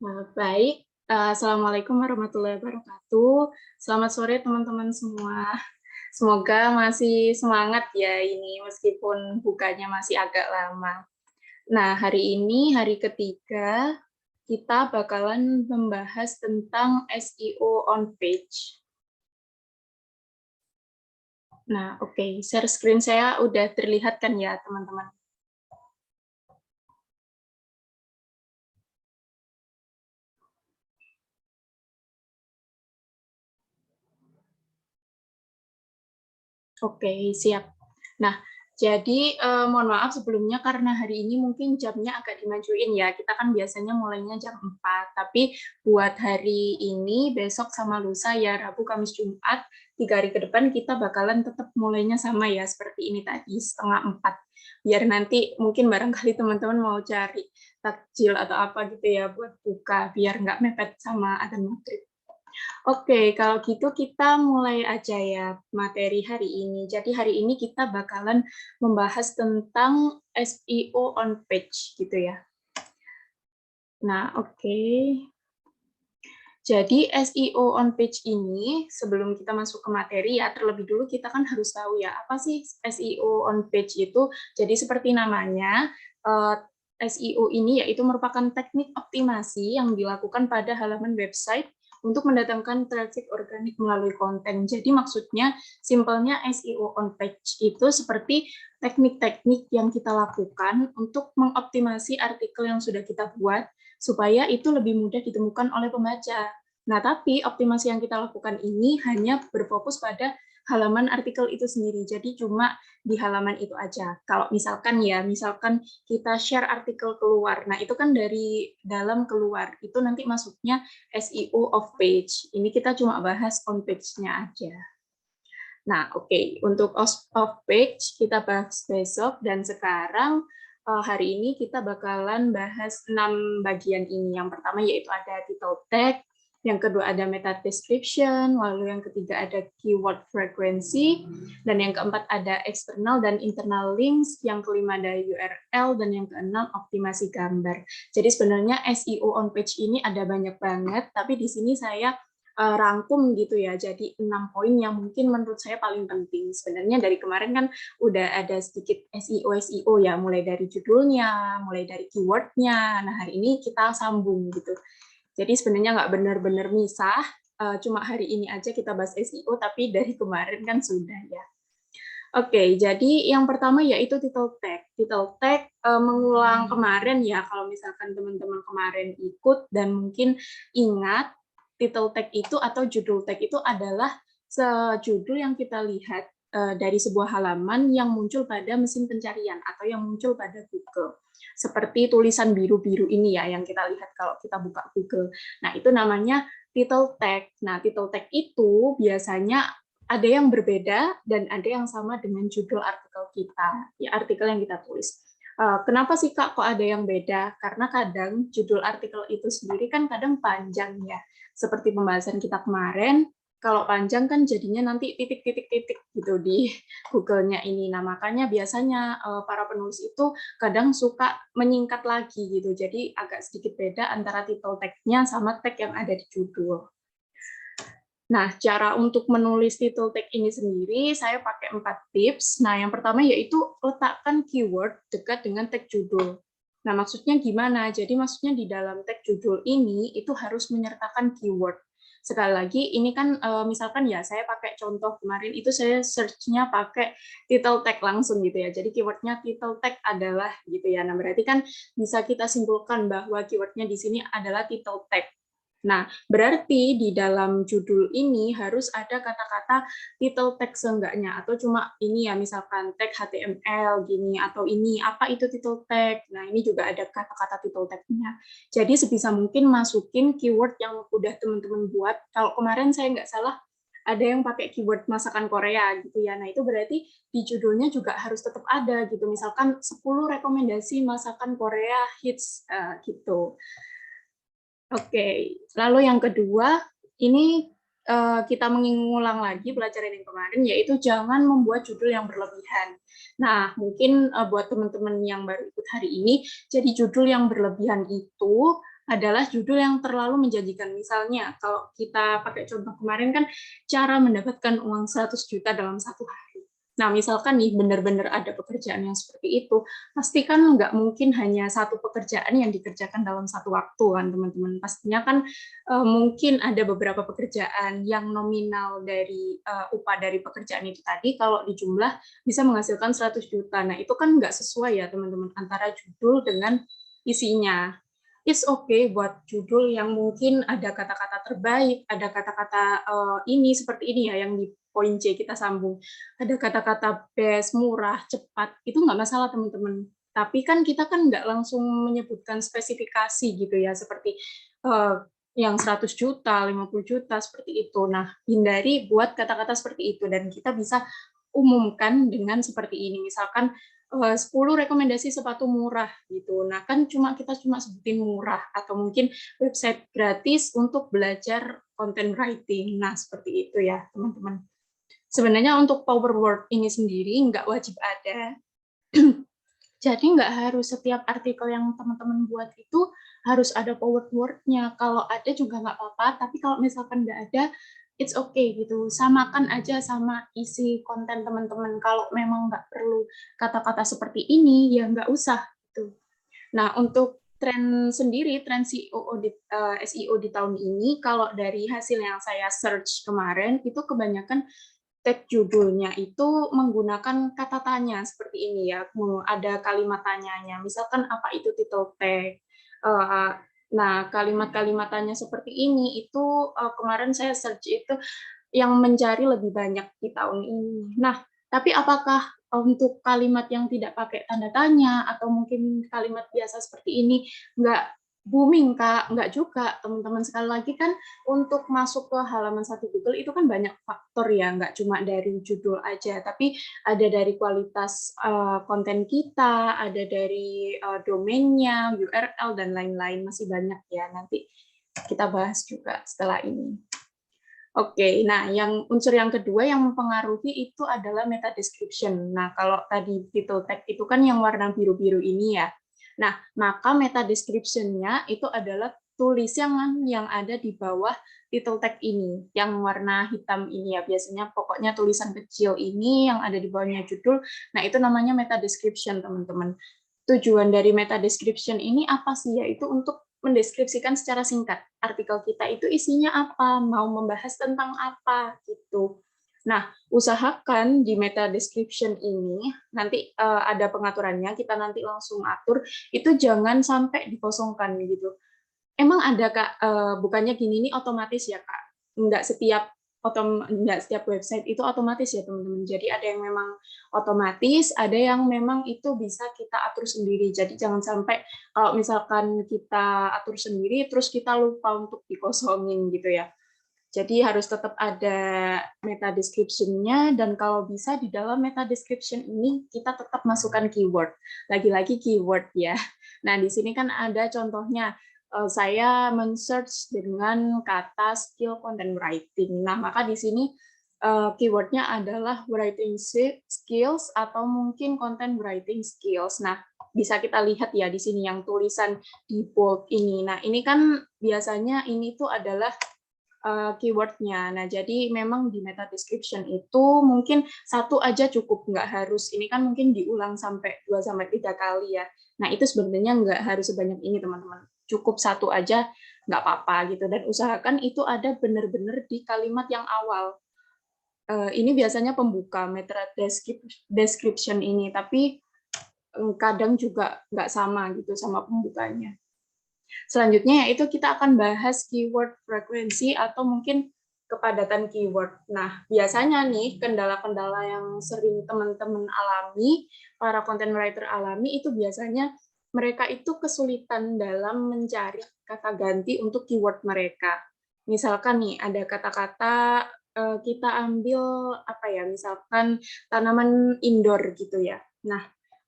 Baik, assalamualaikum warahmatullahi wabarakatuh. Selamat sore teman-teman semua. Semoga masih semangat ya ini meskipun bukanya masih agak lama. Nah, hari ini hari ketiga kita bakalan membahas tentang SEO on page. Nah, oke, share screen saya udah terlihat kan ya teman-teman? Oke, siap. Nah, jadi mohon maaf sebelumnya karena hari ini mungkin jamnya agak dimajuin ya. Kita kan biasanya mulainya jam 4, tapi buat hari ini, besok sama lusa ya, Rabu, Kamis, Jumat, 3 hari ke depan kita bakalan tetap mulainya sama ya, seperti ini tadi, setengah 4. Biar nanti mungkin barangkali teman-teman mau cari takjil atau apa gitu ya buat buka, biar nggak mepet sama adzan maghrib. Oke, kalau gitu kita mulai aja ya materi hari ini. Jadi hari ini kita bakalan membahas tentang SEO on page gitu ya. Nah, oke. Jadi SEO on page ini, sebelum kita masuk ke materi ya, terlebih dulu kita kan harus tahu ya, apa sih SEO on page itu? Jadi seperti namanya, SEO ini yaitu merupakan teknik optimasi yang dilakukan pada halaman website untuk mendatangkan traffic organik melalui konten. Jadi maksudnya, simpelnya SEO on page itu seperti teknik-teknik yang kita lakukan untuk mengoptimasi artikel yang sudah kita buat, supaya itu lebih mudah ditemukan oleh pembaca. Nah, tapi optimasi yang kita lakukan ini hanya berfokus pada halaman artikel itu sendiri. Jadi cuma di halaman itu aja. Kalau misalkan ya, misalkan kita share artikel keluar, nah itu kan dari dalam keluar, itu nanti masuknya SEO off page. Ini kita cuma bahas on page-nya aja. Nah, oke. Untuk off page kita bahas besok, dan sekarang hari ini kita bakalan bahas 6 bagian ini. Yang pertama yaitu ada title tag, yang kedua ada meta description, lalu yang ketiga ada keyword frequency, dan yang keempat ada external dan internal links, yang kelima ada URL, dan yang keenam optimasi gambar. Jadi sebenarnya SEO on page ini ada banyak banget, tapi di sini saya rangkum gitu ya, jadi 6 poin yang mungkin menurut saya paling penting. Sebenarnya dari kemarin kan udah ada sedikit SEO ya, mulai dari judulnya, mulai dari keywordnya. Nah, hari ini kita sambung gitu. Jadi sebenarnya nggak benar-benar misah, cuma hari ini aja kita bahas SEO, tapi dari kemarin kan sudah ya. Oke, jadi yang pertama yaitu title tag. Title tag mengulang kemarin ya, kalau misalkan teman-teman kemarin ikut dan mungkin ingat, title tag itu atau judul tag itu adalah sejudul yang kita lihat dari sebuah halaman yang muncul pada mesin pencarian atau yang muncul pada Google. Seperti tulisan biru-biru ini ya, yang kita lihat kalau kita buka Google. Nah, itu namanya title tag. Nah, title tag itu biasanya ada yang berbeda dan ada yang sama dengan judul artikel kita, ya artikel yang kita tulis. Kenapa sih Kak kok ada yang beda? Karena kadang judul artikel itu sendiri kan kadang panjang ya. Seperti pembahasan kita kemarin, kalau panjang kan jadinya nanti titik-titik-titik gitu di Google-nya ini. Nah, makanya biasanya para penulis itu kadang suka menyingkat lagi gitu. Jadi agak sedikit beda antara title tag-nya sama tag yang ada di judul. Nah, cara untuk menulis title tag ini sendiri, saya pakai 4 tips. Nah, yang pertama yaitu letakkan keyword dekat dengan tag judul. Nah, maksudnya gimana? Jadi maksudnya di dalam tag judul ini, itu harus menyertakan keyword. Sekali lagi, ini kan misalkan ya, saya pakai contoh kemarin, itu saya search-nya pakai title tag langsung gitu ya. Jadi keyword-nya title tag adalah gitu ya. Nah, berarti kan bisa kita simpulkan bahwa keyword-nya di sini adalah title tag. Nah, berarti di dalam judul ini harus ada kata-kata title tag seenggaknya, atau cuma ini ya, misalkan tag HTML gini, atau ini, apa itu title tag. Nah, ini juga ada kata-kata title tag-nya. Jadi sebisa mungkin masukin keyword yang udah teman-teman buat. Kalau kemarin saya nggak salah, ada yang pakai keyword masakan Korea gitu ya. Nah, itu berarti di judulnya juga harus tetap ada gitu. Misalkan 10 rekomendasi masakan Korea hits gitu. Oke, lalu yang kedua, ini kita mengulang lagi pelajaran yang kemarin, yaitu jangan membuat judul yang berlebihan. Nah, mungkin buat teman-teman yang baru ikut hari ini, jadi judul yang berlebihan itu adalah judul yang terlalu menjanjikan. Misalnya, kalau kita pakai contoh kemarin kan, cara mendapatkan uang 100 juta dalam 1 hari. Nah, misalkan nih benar-benar ada pekerjaan yang seperti itu, pasti kan nggak mungkin hanya satu pekerjaan yang dikerjakan dalam satu waktu kan, teman-teman. Pastinya kan mungkin ada beberapa pekerjaan yang nominal dari upah dari pekerjaan itu tadi, kalau dijumlah bisa menghasilkan 100 juta. Nah, itu kan nggak sesuai ya, teman-teman, antara judul dengan isinya. It's okay buat judul yang mungkin ada kata-kata terbaik, ada kata-kata ini seperti ini ya, yang di poin C kita sambung. Ada kata-kata best, murah, cepat, itu nggak masalah teman-teman. Tapi kan kita kan nggak langsung menyebutkan spesifikasi gitu ya, seperti yang 100 juta, 50 juta, seperti itu. Nah, hindari buat kata-kata seperti itu, dan kita bisa umumkan dengan seperti ini. Misalkan 10 rekomendasi sepatu murah gitu. Nah, kan kita cuma sebutin murah, atau mungkin website gratis untuk belajar content writing. Nah, seperti itu ya, teman-teman. Sebenarnya untuk power word ini sendiri nggak wajib ada. Jadi nggak harus setiap artikel yang teman-teman buat itu harus ada power word-nya. Kalau ada juga nggak apa-apa, tapi kalau misalkan nggak ada, it's okay gitu. Samakan aja sama isi konten teman-teman. Kalau memang nggak perlu kata-kata seperti ini, ya nggak usah gitu. Nah, untuk tren sendiri, tren SEO di tahun ini, kalau dari hasil yang saya search kemarin, itu kebanyakan tag judulnya itu menggunakan kata tanya seperti ini ya, ada kalimat tanyanya. Misalkan apa itu title tag. Nah, kalimat-kalimat tanya seperti ini itu kemarin saya search itu yang mencari lebih banyak di tahun ini. Nah, tapi apakah untuk kalimat yang tidak pakai tanda tanya atau mungkin kalimat biasa seperti ini nggak booming, Kak? Nggak juga, teman-teman. Sekali lagi kan untuk masuk ke halaman satu Google itu kan banyak faktor ya, nggak cuma dari judul aja, tapi ada dari kualitas konten kita, ada dari domainnya, URL, dan lain-lain. Masih banyak ya, nanti kita bahas juga setelah ini. Oke, nah unsur yang kedua yang mempengaruhi itu adalah meta description. Nah, kalau tadi title tag itu kan yang warna biru-biru ini ya. Nah, maka meta description-nya itu adalah tulisan yang ada di bawah title tag ini, yang warna hitam ini ya. Biasanya pokoknya tulisan kecil ini yang ada di bawahnya judul. Nah, itu namanya meta description, teman-teman. Tujuan dari meta description ini apa sih? Yaitu untuk mendeskripsikan secara singkat artikel kita itu isinya apa, mau membahas tentang apa gitu. Nah, usahakan di meta description ini nanti ada pengaturannya, kita nanti langsung atur, itu jangan sampai dikosongkan gitu. Emang ada Kak, bukannya gini nih otomatis ya Kak? Nggak setiap website itu otomatis ya teman-teman. Jadi ada yang memang otomatis, ada yang memang itu bisa kita atur sendiri. Jadi jangan sampai kalau misalkan kita atur sendiri, terus kita lupa untuk dikosongin gitu ya. Jadi harus tetap ada meta description-nya, dan kalau bisa di dalam meta description ini kita tetap masukkan keyword. Lagi-lagi keyword ya. Nah, di sini kan ada contohnya, saya men-search dengan kata skill content writing. Nah, maka di sini keywordnya adalah writing skills atau mungkin content writing skills. Nah, bisa kita lihat ya di sini yang tulisan di bold ini. Nah, ini kan biasanya ini tuh adalah keywordnya. Nah, jadi memang di meta description itu mungkin satu aja cukup, nggak harus. Ini kan mungkin diulang sampai 2-3 kali ya. Nah, itu sebenarnya nggak harus sebanyak ini, teman-teman. Cukup satu aja, nggak apa-apa gitu. Dan usahakan itu ada benar-benar di kalimat yang awal. Ini biasanya pembuka meta description ini, tapi kadang juga nggak sama gitu sama pembukanya. Selanjutnya yaitu kita akan bahas keyword frekuensi atau mungkin kepadatan keyword. Nah, biasanya nih kendala-kendala yang sering teman-teman alami, para content writer alami itu biasanya mereka itu kesulitan dalam mencari kata ganti untuk keyword mereka. Misalkan nih ada kata-kata kita ambil apa ya, misalkan tanaman indoor gitu ya. Nah,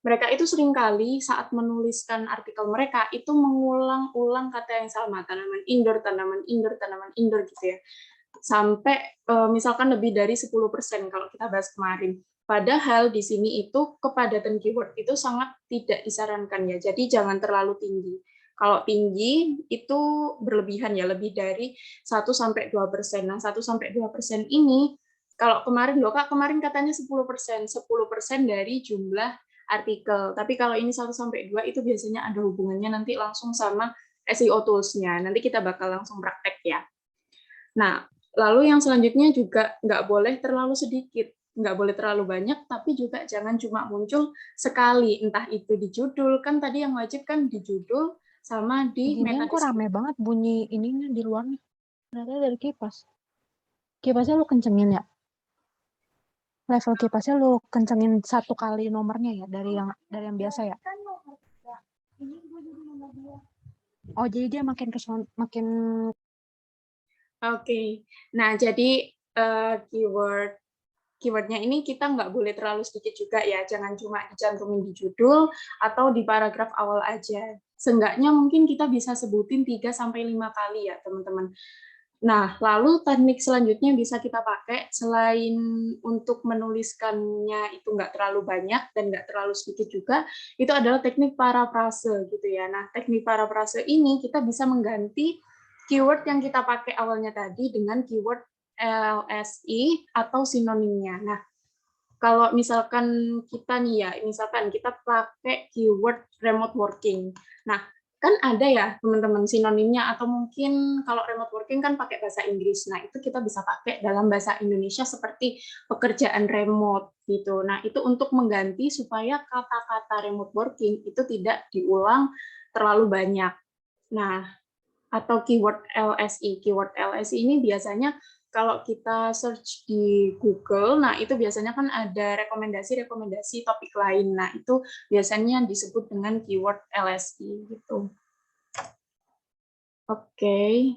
mereka itu seringkali saat menuliskan artikel mereka itu mengulang-ulang kata yang sama, tanaman indoor, tanaman indoor, tanaman indoor gitu ya. Sampai misalkan lebih dari 10% kalau kita bahas kemarin. Padahal di sini itu kepadatan keyword itu sangat tidak disarankan ya. Jadi jangan terlalu tinggi. Kalau tinggi itu berlebihan ya, lebih dari 1-2%. Nah, 1-2% ini kalau kemarin loh Kak, kemarin katanya 10%, 10% dari jumlah artikel. Tapi kalau ini 1-2 itu biasanya ada hubungannya nanti langsung sama SEO tools-nya. Nanti kita bakal langsung praktek ya. Nah, lalu yang selanjutnya juga nggak boleh terlalu sedikit, nggak boleh terlalu banyak, tapi juga jangan cuma muncul sekali, entah itu di judul, kan tadi yang wajib kan di judul sama di Ginian meta kok rame deskripsi. banget bunyi ininya di luarnya. Ternyata dari kipas. Kipasnya lu kencengin ya? Level kipasnya lu kencengin 1 kali nomornya ya dari yang biasa ya? Oh, jadi dia makin Oke, nah jadi keywordnya ini kita nggak boleh terlalu sedikit juga ya, jangan cuma dicantumin di judul atau di paragraf awal aja. Seenggaknya mungkin kita bisa sebutin 3-5 kali ya teman-teman. Nah, lalu teknik selanjutnya bisa kita pakai selain untuk menuliskannya itu nggak terlalu banyak dan nggak terlalu sedikit juga, itu adalah teknik parafrase gitu ya. Nah, teknik parafrase ini kita bisa mengganti keyword yang kita pakai awalnya tadi dengan keyword LSI atau sinonimnya. Nah, kalau misalkan kita nih ya, misalkan kita pakai keyword remote working. Nah, kan ada ya teman-teman sinonimnya atau mungkin kalau remote working kan pakai bahasa Inggris. Nah, itu kita bisa pakai dalam bahasa Indonesia seperti pekerjaan remote gitu. Nah, itu untuk mengganti supaya kata-kata remote working itu tidak diulang terlalu banyak. Nah, atau keyword LSI. Keyword LSI ini biasanya kalau kita search di Google, nah itu biasanya kan ada rekomendasi-rekomendasi topik lain. Nah, itu biasanya disebut dengan keyword LSI gitu. Oke.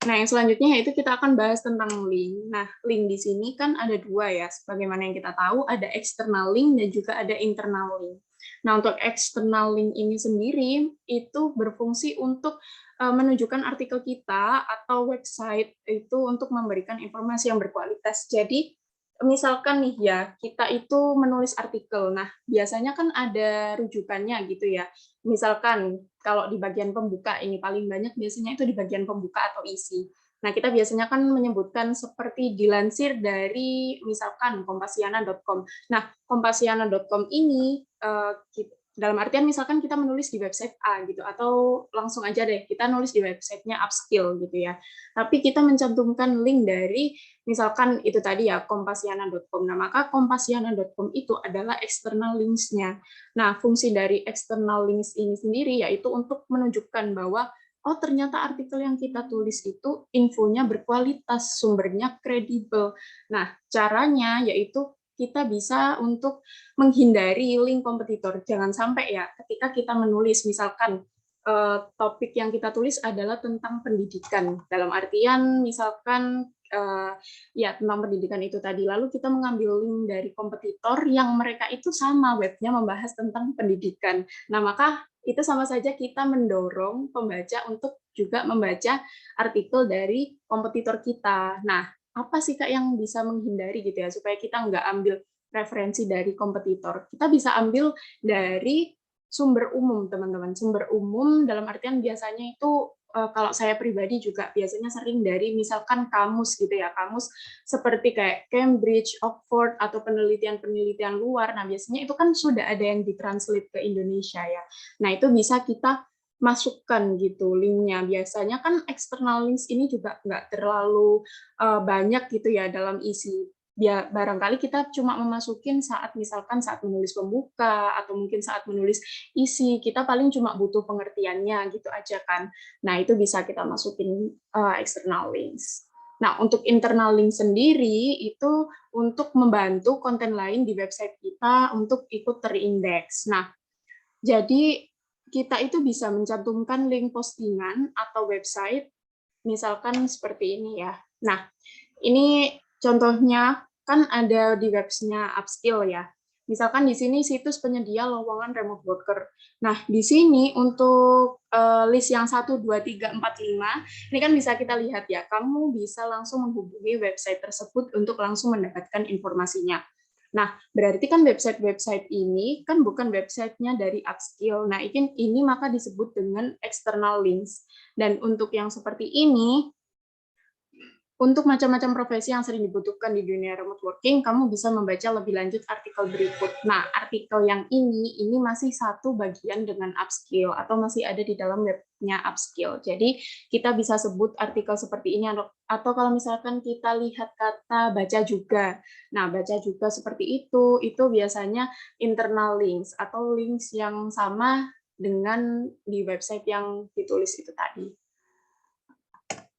Nah, yang selanjutnya yaitu kita akan bahas tentang link. Nah, link di sini kan ada dua ya, sebagaimana yang kita tahu, ada external link dan juga ada internal link. Nah, untuk external link ini sendiri, itu berfungsi untuk menunjukkan artikel kita atau website itu untuk memberikan informasi yang berkualitas. Jadi, misalkan nih ya, kita itu menulis artikel. Nah, biasanya kan ada rujukannya gitu ya. Misalkan kalau di bagian pembuka ini paling banyak biasanya itu di bagian pembuka atau isi. Nah, kita biasanya kan menyebutkan seperti dilansir dari misalkan kompasiana.com. Nah, kompasiana.com ini dalam artian misalkan kita menulis di website A gitu atau langsung aja deh kita nulis di websitenya Upskill gitu ya. Tapi kita mencantumkan link dari misalkan itu tadi ya kompasiana.com. Nah, maka kompasiana.com itu adalah external links-nya. Nah, fungsi dari external links ini sendiri yaitu untuk menunjukkan bahwa oh ternyata artikel yang kita tulis itu infonya berkualitas, sumbernya kredibel. Nah, caranya yaitu kita bisa untuk menghindari link kompetitor. Jangan sampai ya ketika kita menulis misalkan topik yang kita tulis adalah tentang pendidikan. Dalam artian misalkan ya tentang pendidikan itu tadi. Lalu kita mengambil link dari kompetitor yang mereka itu sama webnya membahas tentang pendidikan. Nah, maka itu sama saja kita mendorong pembaca untuk juga membaca artikel dari kompetitor kita. Nah, apa sih Kak yang bisa menghindari gitu ya, supaya kita nggak ambil referensi dari kompetitor. Kita bisa ambil dari sumber umum, teman-teman. Sumber umum dalam artian biasanya itu kalau saya pribadi juga biasanya sering dari misalkan kamus gitu ya, kamus seperti kayak Cambridge, Oxford atau penelitian-penelitian luar. Nah, biasanya itu kan sudah ada yang ditranslate ke Indonesia ya. Nah, itu bisa kita masukkan gitu linknya. Biasanya kan external links ini juga nggak terlalu banyak gitu ya dalam isi. Barangkali kita cuma memasukin saat misalkan saat menulis pembuka atau mungkin saat menulis isi, kita paling cuma butuh pengertiannya gitu aja kan. Nah, itu bisa kita masukin external links. Nah, untuk internal link sendiri itu untuk membantu konten lain di website kita untuk ikut terindeks. Nah, jadi kita itu bisa mencantumkan link postingan atau website, misalkan seperti ini ya. Nah, ini contohnya kan ada di websnya Upskill ya. Misalkan di sini situs penyedia lowongan remote worker. Nah, di sini untuk list yang 1, 2, 3, 4, 5, ini kan bisa kita lihat ya, kamu bisa langsung menghubungi website tersebut untuk langsung mendapatkan informasinya. Nah, berarti kan website-website ini kan bukan websitenya dari Upskill. Nah, ini maka disebut dengan external links. Dan untuk yang seperti ini, untuk macam-macam profesi yang sering dibutuhkan di dunia remote working, kamu bisa membaca lebih lanjut artikel berikut. Nah, artikel yang ini masih satu bagian dengan Upskill, atau masih ada di dalam webnya Upskill. Jadi, kita bisa sebut artikel seperti ini, atau kalau misalkan kita lihat kata baca juga. Nah, baca juga seperti itu biasanya internal links, atau links yang sama dengan di website yang ditulis itu tadi.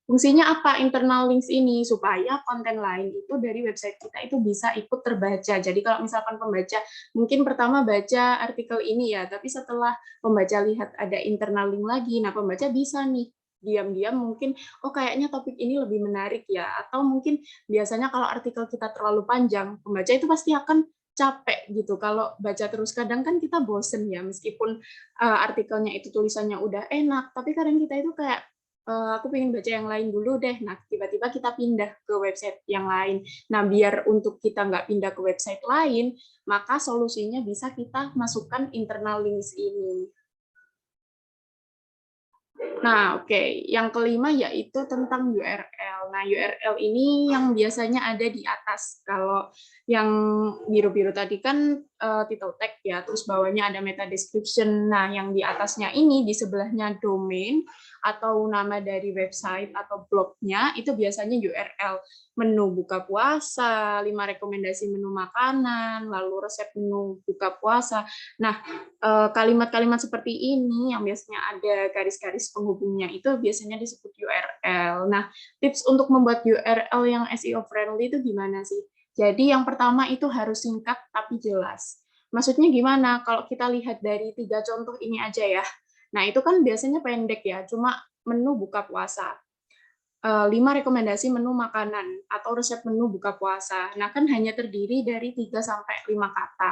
Fungsinya apa internal links ini? Supaya konten lain itu dari website kita itu bisa ikut terbaca. Jadi kalau misalkan pembaca mungkin pertama baca artikel ini ya, tapi setelah pembaca lihat ada internal link lagi, nah pembaca bisa nih diam-diam mungkin, oh kayaknya topik ini lebih menarik ya, atau mungkin biasanya kalau artikel kita terlalu panjang, pembaca itu pasti akan capek gitu. Kalau baca terus kadang kan kita bosen ya, meskipun artikelnya itu tulisannya udah enak, tapi kadang kita itu kayak aku pengen baca yang lain dulu deh. Nah, tiba-tiba kita pindah ke website yang lain. Nah, biar untuk kita nggak pindah ke website lain, maka solusinya bisa kita masukkan internal links ini. Nah, oke. Yang kelima yaitu tentang URL. Nah, URL ini yang biasanya ada di atas. Kalau yang biru-biru tadi kan title tag ya, terus bawahnya ada meta description. Nah, yang di atasnya ini, di sebelahnya domain atau nama dari website atau blognya, itu biasanya URL. Menu buka puasa, 5 rekomendasi menu makanan, lalu resep menu buka puasa. Nah, kalimat-kalimat seperti ini yang biasanya ada garis-garis penghubungnya itu biasanya disebut URL. Nah, tips untuk membuat URL yang SEO friendly itu gimana sih? Jadi yang pertama itu harus singkat tapi jelas. Maksudnya gimana? Kalau kita lihat dari 3 contoh ini aja ya. Nah, itu kan biasanya pendek ya, cuma menu buka puasa. 5 rekomendasi menu makanan atau resep menu buka puasa. Nah, kan hanya terdiri dari 3 sampai 5 kata.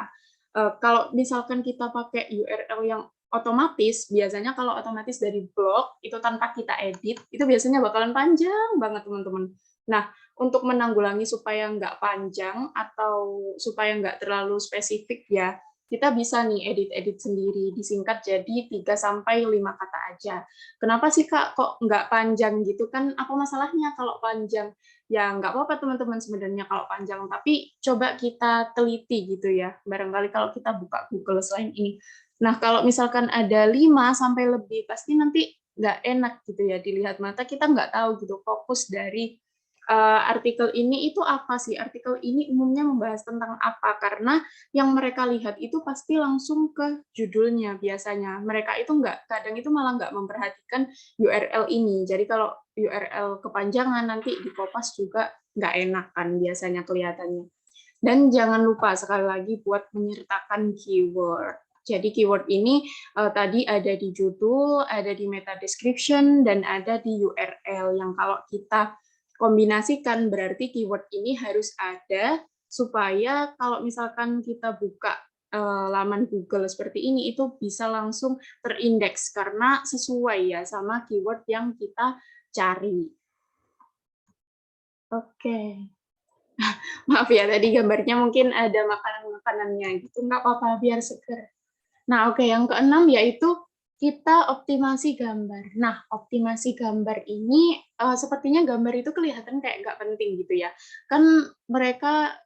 Kalau misalkan kita pakai URL yang otomatis, biasanya kalau otomatis dari blog itu tanpa kita edit, itu biasanya bakalan panjang banget teman-teman. Nah, untuk menanggulangi supaya nggak panjang atau supaya nggak terlalu spesifik ya, kita bisa nih edit-edit sendiri, disingkat jadi 3 sampai 5 kata aja. Kenapa sih Kak kok nggak panjang gitu kan? Apa masalahnya kalau panjang? Ya nggak apa-apa teman-teman sebenarnya kalau panjang, tapi coba kita teliti gitu ya. Barangkali kalau kita buka Google selain ini. Nah kalau misalkan ada 5 sampai lebih, pasti nanti nggak enak gitu ya dilihat mata, kita nggak tahu gitu fokus dari artikel ini itu apa sih? Artikel ini umumnya membahas tentang apa? Karena yang mereka lihat itu pasti langsung ke judulnya biasanya. Mereka itu kadang itu malah nggak memperhatikan URL ini. Jadi kalau URL kepanjangan nanti di Kompas juga nggak enakan biasanya kelihatannya. Dan jangan lupa sekali lagi buat menyertakan keyword. Jadi keyword ini tadi ada di judul, ada di meta description, dan ada di URL yang kalau kita kombinasikan berarti keyword ini harus ada supaya kalau misalkan kita buka laman Google seperti ini itu bisa langsung terindeks karena sesuai ya sama keyword yang kita cari. Oke. Maaf ya tadi gambarnya mungkin ada makanan-makanannya gitu, nggak apa-apa biar seger. Nah, oke, yang keenam yaitu kita optimasi gambar. Nah, optimasi gambar ini sepertinya gambar itu kelihatan kayak nggak penting gitu ya. Kan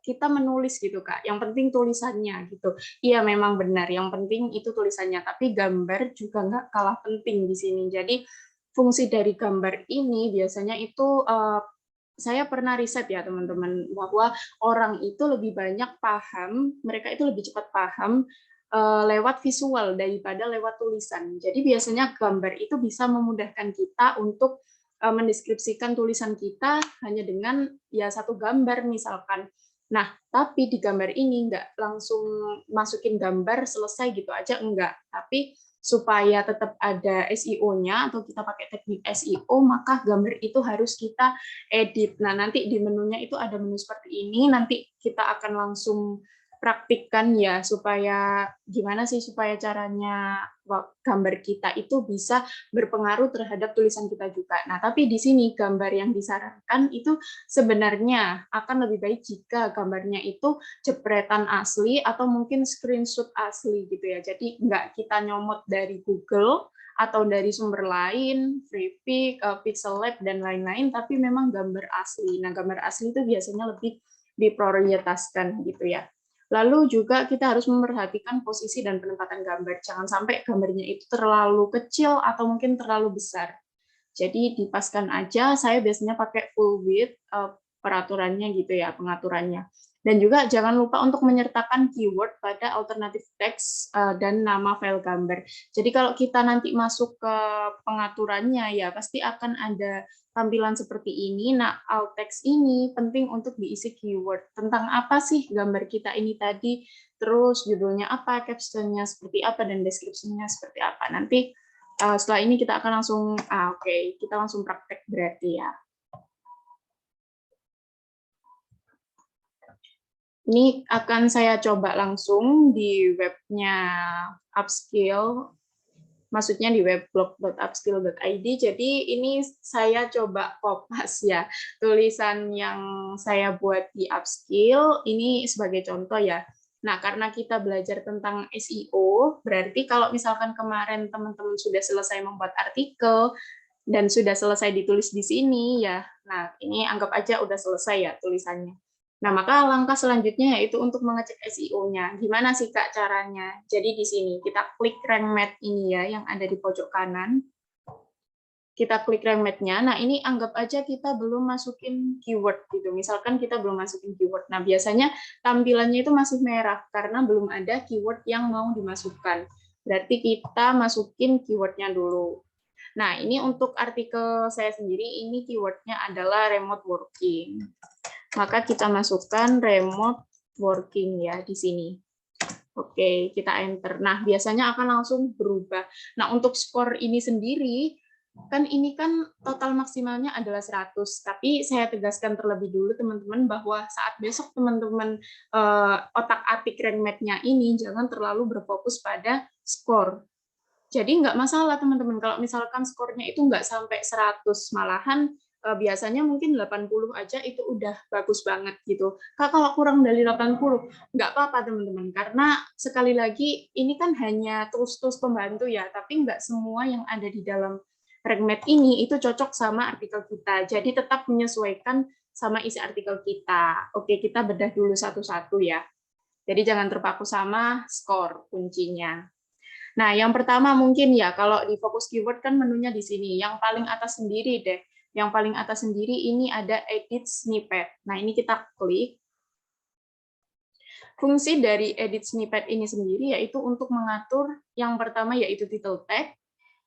kita menulis gitu, Kak. Yang penting tulisannya gitu. Iya, memang benar. Yang penting itu tulisannya. Tapi gambar juga nggak kalah penting di sini. Jadi, fungsi dari gambar ini biasanya itu saya pernah riset ya teman-teman bahwa orang itu lebih banyak paham, mereka itu lebih cepat paham lewat visual daripada lewat tulisan. Jadi biasanya gambar itu bisa memudahkan kita untuk mendeskripsikan tulisan kita hanya dengan ya satu gambar misalkan. Nah, tapi di gambar ini nggak langsung masukin gambar selesai gitu aja, enggak. Tapi supaya tetap ada SEO-nya atau kita pakai teknik SEO, maka gambar itu harus kita edit. Nah, nanti di menunya itu ada menu seperti ini, nanti kita akan langsung praktikkan ya, supaya gimana sih supaya caranya gambar kita itu bisa berpengaruh terhadap tulisan kita juga. Nah, tapi di sini gambar yang disarankan itu sebenarnya akan lebih baik jika gambarnya itu jepretan asli atau mungkin screenshot asli gitu ya. Jadi nggak kita nyomot dari Google atau dari sumber lain, Freepik, Pixel Lab, dan lain-lain, tapi memang gambar asli. Nah, gambar asli itu biasanya lebih diprioritaskan gitu ya. Lalu juga kita harus memperhatikan posisi dan penempatan gambar. Jangan sampai gambarnya itu terlalu kecil atau mungkin terlalu besar. Jadi dipaskan aja, saya biasanya pakai full width peraturannya gitu ya, pengaturannya. Dan juga jangan lupa untuk menyertakan keyword pada alternatif teks dan nama file gambar. Jadi kalau kita nanti masuk ke pengaturannya ya pasti akan ada tampilan seperti ini. Nah, alt text ini penting untuk diisi keyword. Tentang apa sih gambar kita ini tadi, terus judulnya apa, captionnya seperti apa, dan deskripsinya seperti apa. Nanti setelah ini kita akan langsung, kita langsung praktek berarti ya. Ini akan saya coba langsung di webnya Upskill, maksudnya di webblog.upskill.id. Jadi ini saya coba kopas ya, tulisan yang saya buat di Upskill, ini sebagai contoh ya. Nah, karena kita belajar tentang SEO, berarti kalau misalkan kemarin teman-teman sudah selesai membuat artikel, dan sudah selesai ditulis di sini ya. Nah, ini anggap aja udah selesai ya tulisannya. Nah, maka langkah selanjutnya yaitu untuk mengecek SEO-nya. Gimana sih Kak caranya? Jadi di sini kita klik rank map ini ya yang ada di pojok kanan. Kita klik rank map-nya. Nah, ini anggap aja kita belum masukin keyword gitu. Misalkan kita belum masukin keyword. Nah, biasanya tampilannya itu masih merah karena belum ada keyword yang mau dimasukkan. Berarti kita masukin keyword-nya dulu. Nah, ini untuk artikel saya sendiri, ini keyword-nya adalah remote working. Maka kita masukkan remote working ya di sini. Oke, kita enter. Nah, biasanya akan langsung berubah. Nah, untuk skor ini sendiri, kan ini kan total maksimalnya adalah 100. Tapi saya tegaskan terlebih dulu teman-teman bahwa saat besok teman-teman otak-atik rank map-nya ini, jangan terlalu berfokus pada skor. Jadi nggak masalah teman-teman, kalau misalkan skornya itu nggak sampai 100, malahan biasanya mungkin 80 aja itu udah bagus banget gitu. Kak, kalau kurang dari 80, nggak apa-apa teman-teman, karena sekali lagi ini kan hanya tools-tools pembantu ya, tapi nggak semua yang ada di dalam rank map ini itu cocok sama artikel kita. Jadi tetap menyesuaikan sama isi artikel kita. Oke, kita bedah dulu satu-satu ya. Jadi jangan terpaku sama skor kuncinya. Nah, yang pertama mungkin ya, kalau di fokus keyword kan menunya di sini. Yang paling atas sendiri deh. Yang paling atas sendiri ini ada edit snippet. Nah, ini kita klik. Fungsi dari edit snippet ini sendiri yaitu untuk mengatur yang pertama yaitu title tag,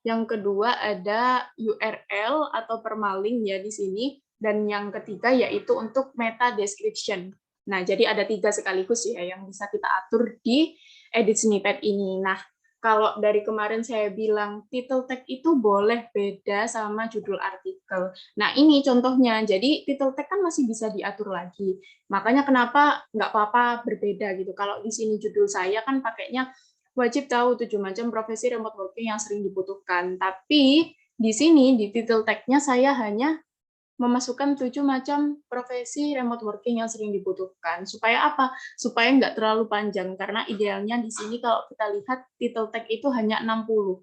yang kedua ada URL atau permalink ya di sini, dan yang ketiga yaitu untuk meta description. Nah, jadi ada 3 sekaligus ya yang bisa kita atur di edit snippet ini. Nah, kalau dari kemarin saya bilang title tag itu boleh beda sama judul artikel. Nah, ini contohnya. Jadi title tag kan masih bisa diatur lagi. Makanya kenapa nggak apa-apa berbeda gitu. Kalau di sini judul saya kan pakainya wajib tahu 7 macam profesi remote working yang sering dibutuhkan. Tapi di sini di title tag-nya saya hanya memasukkan 7 macam profesi remote working yang sering dibutuhkan. Supaya apa? Supaya nggak terlalu panjang, karena idealnya di sini kalau kita lihat title tag itu hanya 60.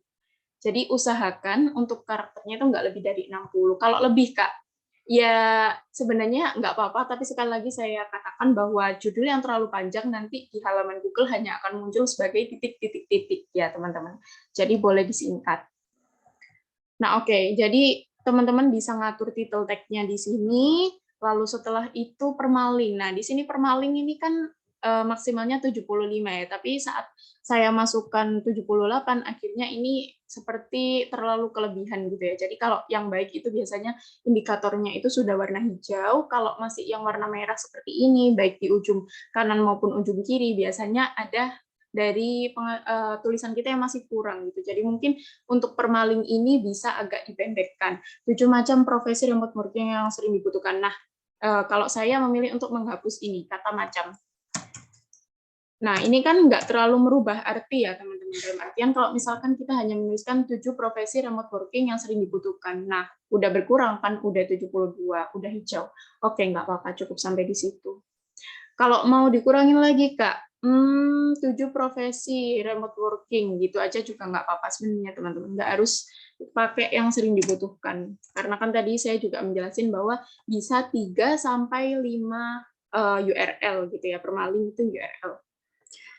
Jadi usahakan untuk karakternya itu nggak lebih dari 60. Kalau lebih, Kak, ya sebenarnya nggak apa-apa, tapi sekali lagi saya katakan bahwa judul yang terlalu panjang nanti di halaman Google hanya akan muncul sebagai titik-titik-titik ya, teman-teman. Jadi boleh disingkat. Nah, oke. Jadi teman-teman bisa ngatur title tag-nya di sini, lalu setelah itu permalink. Nah, di sini permalink ini kan maksimalnya 75 ya, tapi saat saya masukkan 78, akhirnya ini seperti terlalu kelebihan gitu ya. Jadi kalau yang baik itu biasanya indikatornya itu sudah warna hijau, kalau masih yang warna merah seperti ini, baik di ujung kanan maupun ujung kiri, biasanya ada dari tulisan kita yang masih kurang gitu. Jadi mungkin untuk permalink ini bisa agak dipendekkan. 7 macam profesi remote working yang sering dibutuhkan. Nah, kalau saya memilih untuk menghapus ini, kata macam. Nah, ini kan nggak terlalu merubah arti ya, teman-teman. Dalam artian kalau misalkan kita hanya menuliskan 7 profesi remote working yang sering dibutuhkan. Nah, udah berkurang kan, udah 72, udah hijau. Oke, nggak apa-apa, cukup sampai di situ. Kalau mau dikurangin lagi, Kak, 7 profesi remote working, gitu aja juga nggak apa-apa sebenarnya, teman-teman. Nggak harus pakai yang sering dibutuhkan. Karena kan tadi saya juga menjelasin bahwa bisa 3 sampai 5 URL gitu ya, permaling itu URL.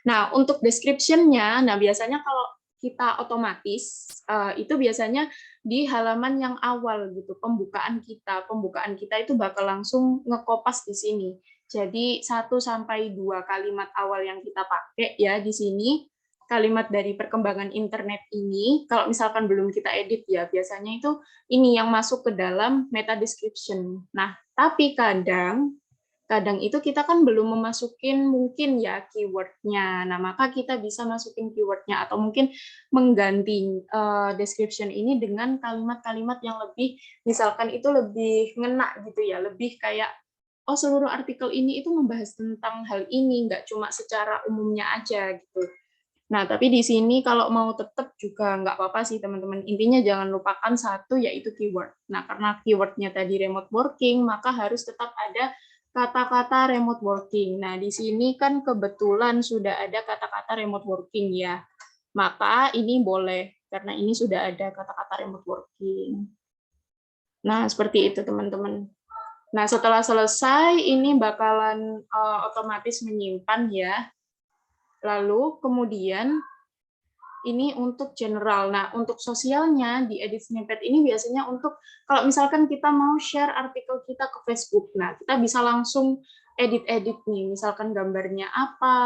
Nah, untuk description-nya, nah biasanya kalau kita otomatis, itu biasanya di halaman yang awal gitu, pembukaan kita. Pembukaan kita itu bakal langsung ngekopas di sini. Jadi 1-2 kalimat awal yang kita pakai ya di sini, kalimat dari perkembangan internet ini, kalau misalkan belum kita edit ya, biasanya itu ini yang masuk ke dalam meta description. Nah, tapi kadang itu kita kan belum memasukin mungkin ya keyword-nya. Nah, maka kita bisa masukin keyword-nya atau mungkin mengganti description ini dengan kalimat-kalimat yang lebih, misalkan itu lebih ngena gitu ya, lebih kayak, oh seluruh artikel ini itu membahas tentang hal ini, nggak cuma secara umumnya aja gitu. Nah, tapi di sini kalau mau tetap juga nggak apa-apa sih teman-teman. Intinya jangan lupakan satu, yaitu keyword. Nah, karena keywordnya tadi remote working, maka harus tetap ada kata-kata remote working. Nah, di sini kan kebetulan sudah ada kata-kata remote working ya. Maka ini boleh, karena ini sudah ada kata-kata remote working. Nah, seperti itu teman-teman. Nah, setelah selesai, ini bakalan otomatis menyimpan ya. Lalu kemudian ini untuk general. Nah, untuk sosialnya di edit snippet ini biasanya untuk kalau misalkan kita mau share artikel kita ke Facebook. Nah, kita bisa langsung edit-edit nih, misalkan gambarnya apa,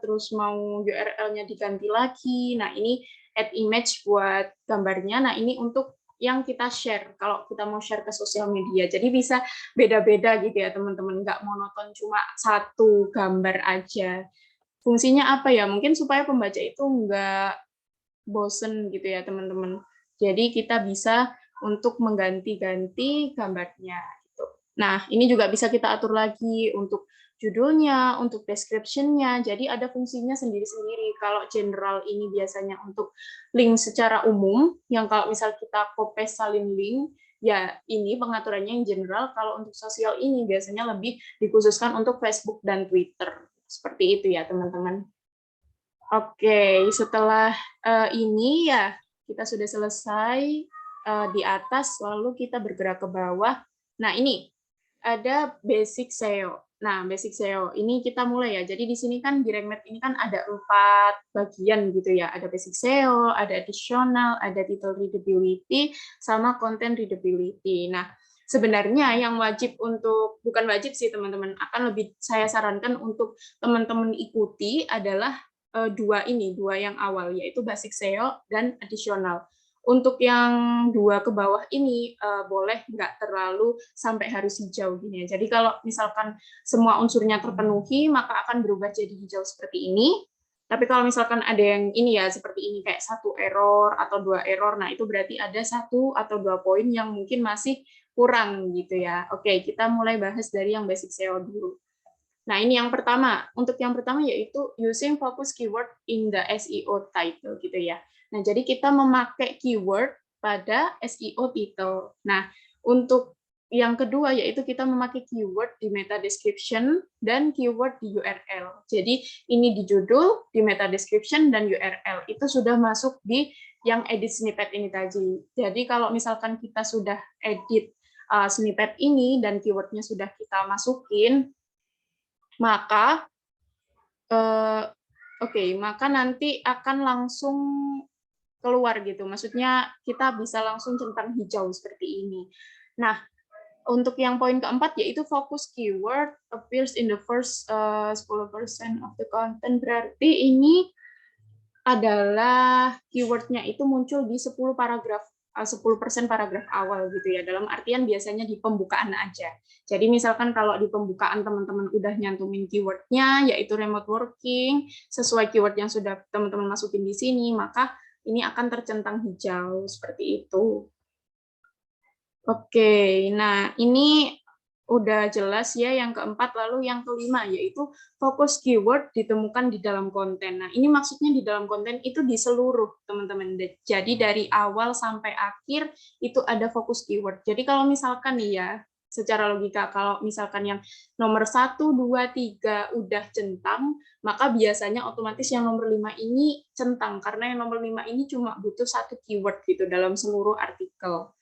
terus mau URL-nya diganti lagi. Nah, ini add image buat gambarnya. Nah, ini untuk yang kita share kalau kita mau share ke sosial media. Jadi bisa beda-beda gitu ya, teman-teman. Nggak monoton cuma satu gambar aja. Fungsinya apa ya? Mungkin supaya pembaca itu nggak bosen gitu ya teman-teman. Jadi kita bisa untuk mengganti-ganti gambarnya gitu. Nah, ini juga bisa kita atur lagi untuk judulnya, untuk description-nya. Jadi ada fungsinya sendiri-sendiri. Kalau general ini biasanya untuk link secara umum, yang kalau misal kita copy salin link, ya ini pengaturannya yang general. Kalau untuk sosial ini biasanya lebih dikhususkan untuk Facebook dan Twitter. Seperti itu ya teman-teman. Oke, setelah ini ya kita sudah selesai di atas, lalu kita bergerak ke bawah. Nah, ini ada basic SEO. Nah, basic SEO ini kita mulai ya. Jadi di sini kan di Remed ini kan ada 4 bagian gitu ya. Ada basic SEO, ada additional, ada title readability, sama content readability. Nah, sebenarnya yang wajib untuk, bukan wajib sih teman-teman, akan lebih saya sarankan untuk teman-teman ikuti adalah dua yang awal, yaitu basic SEO dan additional. Untuk yang 2 ke bawah ini boleh nggak terlalu sampai harus hijau gini ya. Jadi kalau misalkan semua unsurnya terpenuhi, maka akan berubah jadi hijau seperti ini. Tapi kalau misalkan ada yang ini ya seperti ini kayak 1 error atau 2 error, nah itu berarti ada 1 atau 2 poin yang mungkin masih kurang gitu ya. Oke, kita mulai bahas dari yang basic SEO dulu. Nah, ini yang pertama. Untuk yang pertama yaitu using focus keyword in the SEO title gitu ya. Nah, jadi kita memakai keyword pada SEO title. Nah, untuk yang kedua yaitu kita memakai keyword di meta description dan keyword di URL. Jadi ini di judul, di meta description dan URL itu sudah masuk di yang edit snippet ini tadi. Jadi kalau misalkan kita sudah edit snippet ini dan keywordnya sudah kita masukin, maka maka nanti akan langsung keluar gitu. Maksudnya kita bisa langsung centang hijau seperti ini. Nah, untuk yang poin keempat yaitu focus keyword appears in the first 10% of the content. Berarti ini adalah keywordnya itu muncul di 10% paragraf awal gitu ya, dalam artian biasanya di pembukaan aja. Jadi misalkan kalau di pembukaan teman-teman udah nyantumin keywordnya, yaitu remote working, sesuai keyword yang sudah teman-teman masukin di sini, maka ini akan tercentang hijau, seperti itu. Oke, nah ini udah jelas ya yang keempat, lalu yang kelima yaitu fokus keyword ditemukan di dalam konten. Nah, ini maksudnya di dalam konten itu di seluruh, teman-teman. Jadi dari awal sampai akhir itu ada fokus keyword. Jadi kalau misalkan nih ya, secara logika, kalau misalkan yang nomor 1, 2, 3 udah centang, maka biasanya otomatis yang nomor 5 ini centang, karena yang nomor 5 ini cuma butuh satu keyword gitu dalam seluruh artikel.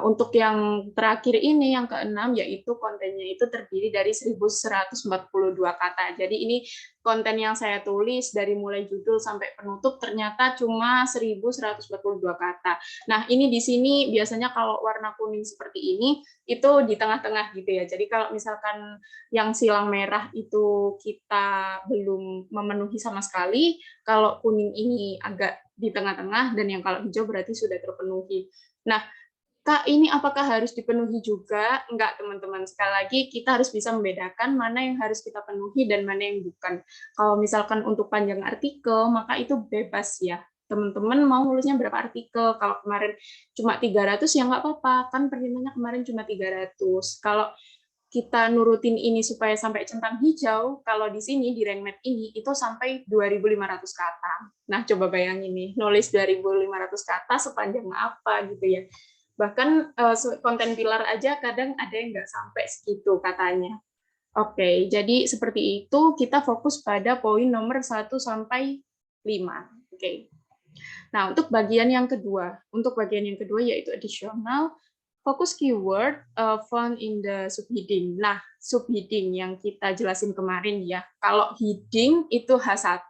Untuk yang terakhir ini, yang keenam, yaitu kontennya itu terdiri dari 1142 kata. Jadi ini konten yang saya tulis dari mulai judul sampai penutup ternyata cuma 1142 kata. Nah, ini di sini biasanya kalau warna kuning seperti ini, itu di tengah-tengah gitu ya. Jadi kalau misalkan yang silang merah itu kita belum memenuhi sama sekali, kalau kuning ini agak di tengah-tengah, dan yang kalau hijau berarti sudah terpenuhi. Nah, Kak, ini apakah harus dipenuhi juga? Enggak, teman-teman. Sekali lagi, kita harus bisa membedakan mana yang harus kita penuhi dan mana yang bukan. Kalau misalkan untuk panjang artikel, maka itu bebas ya. Teman-teman mau nulisnya berapa artikel? Kalau kemarin cuma 300, ya nggak apa-apa. Kan perintahnya kemarin cuma 300. Kalau kita nurutin ini supaya sampai centang hijau, kalau di sini, di rank map ini, itu sampai 2.500 kata. Nah, coba bayangin nih, nulis 2.500 kata sepanjang apa gitu ya. Bahkan konten pilar aja kadang ada yang nggak sampai segitu katanya. Oke, jadi seperti itu kita fokus pada poin nomor 1 sampai 5. Oke. Nah, untuk bagian yang kedua, yaitu additional, fokus keyword found in the subheading. Nah, subheading yang kita jelasin kemarin ya. Kalau heading itu H1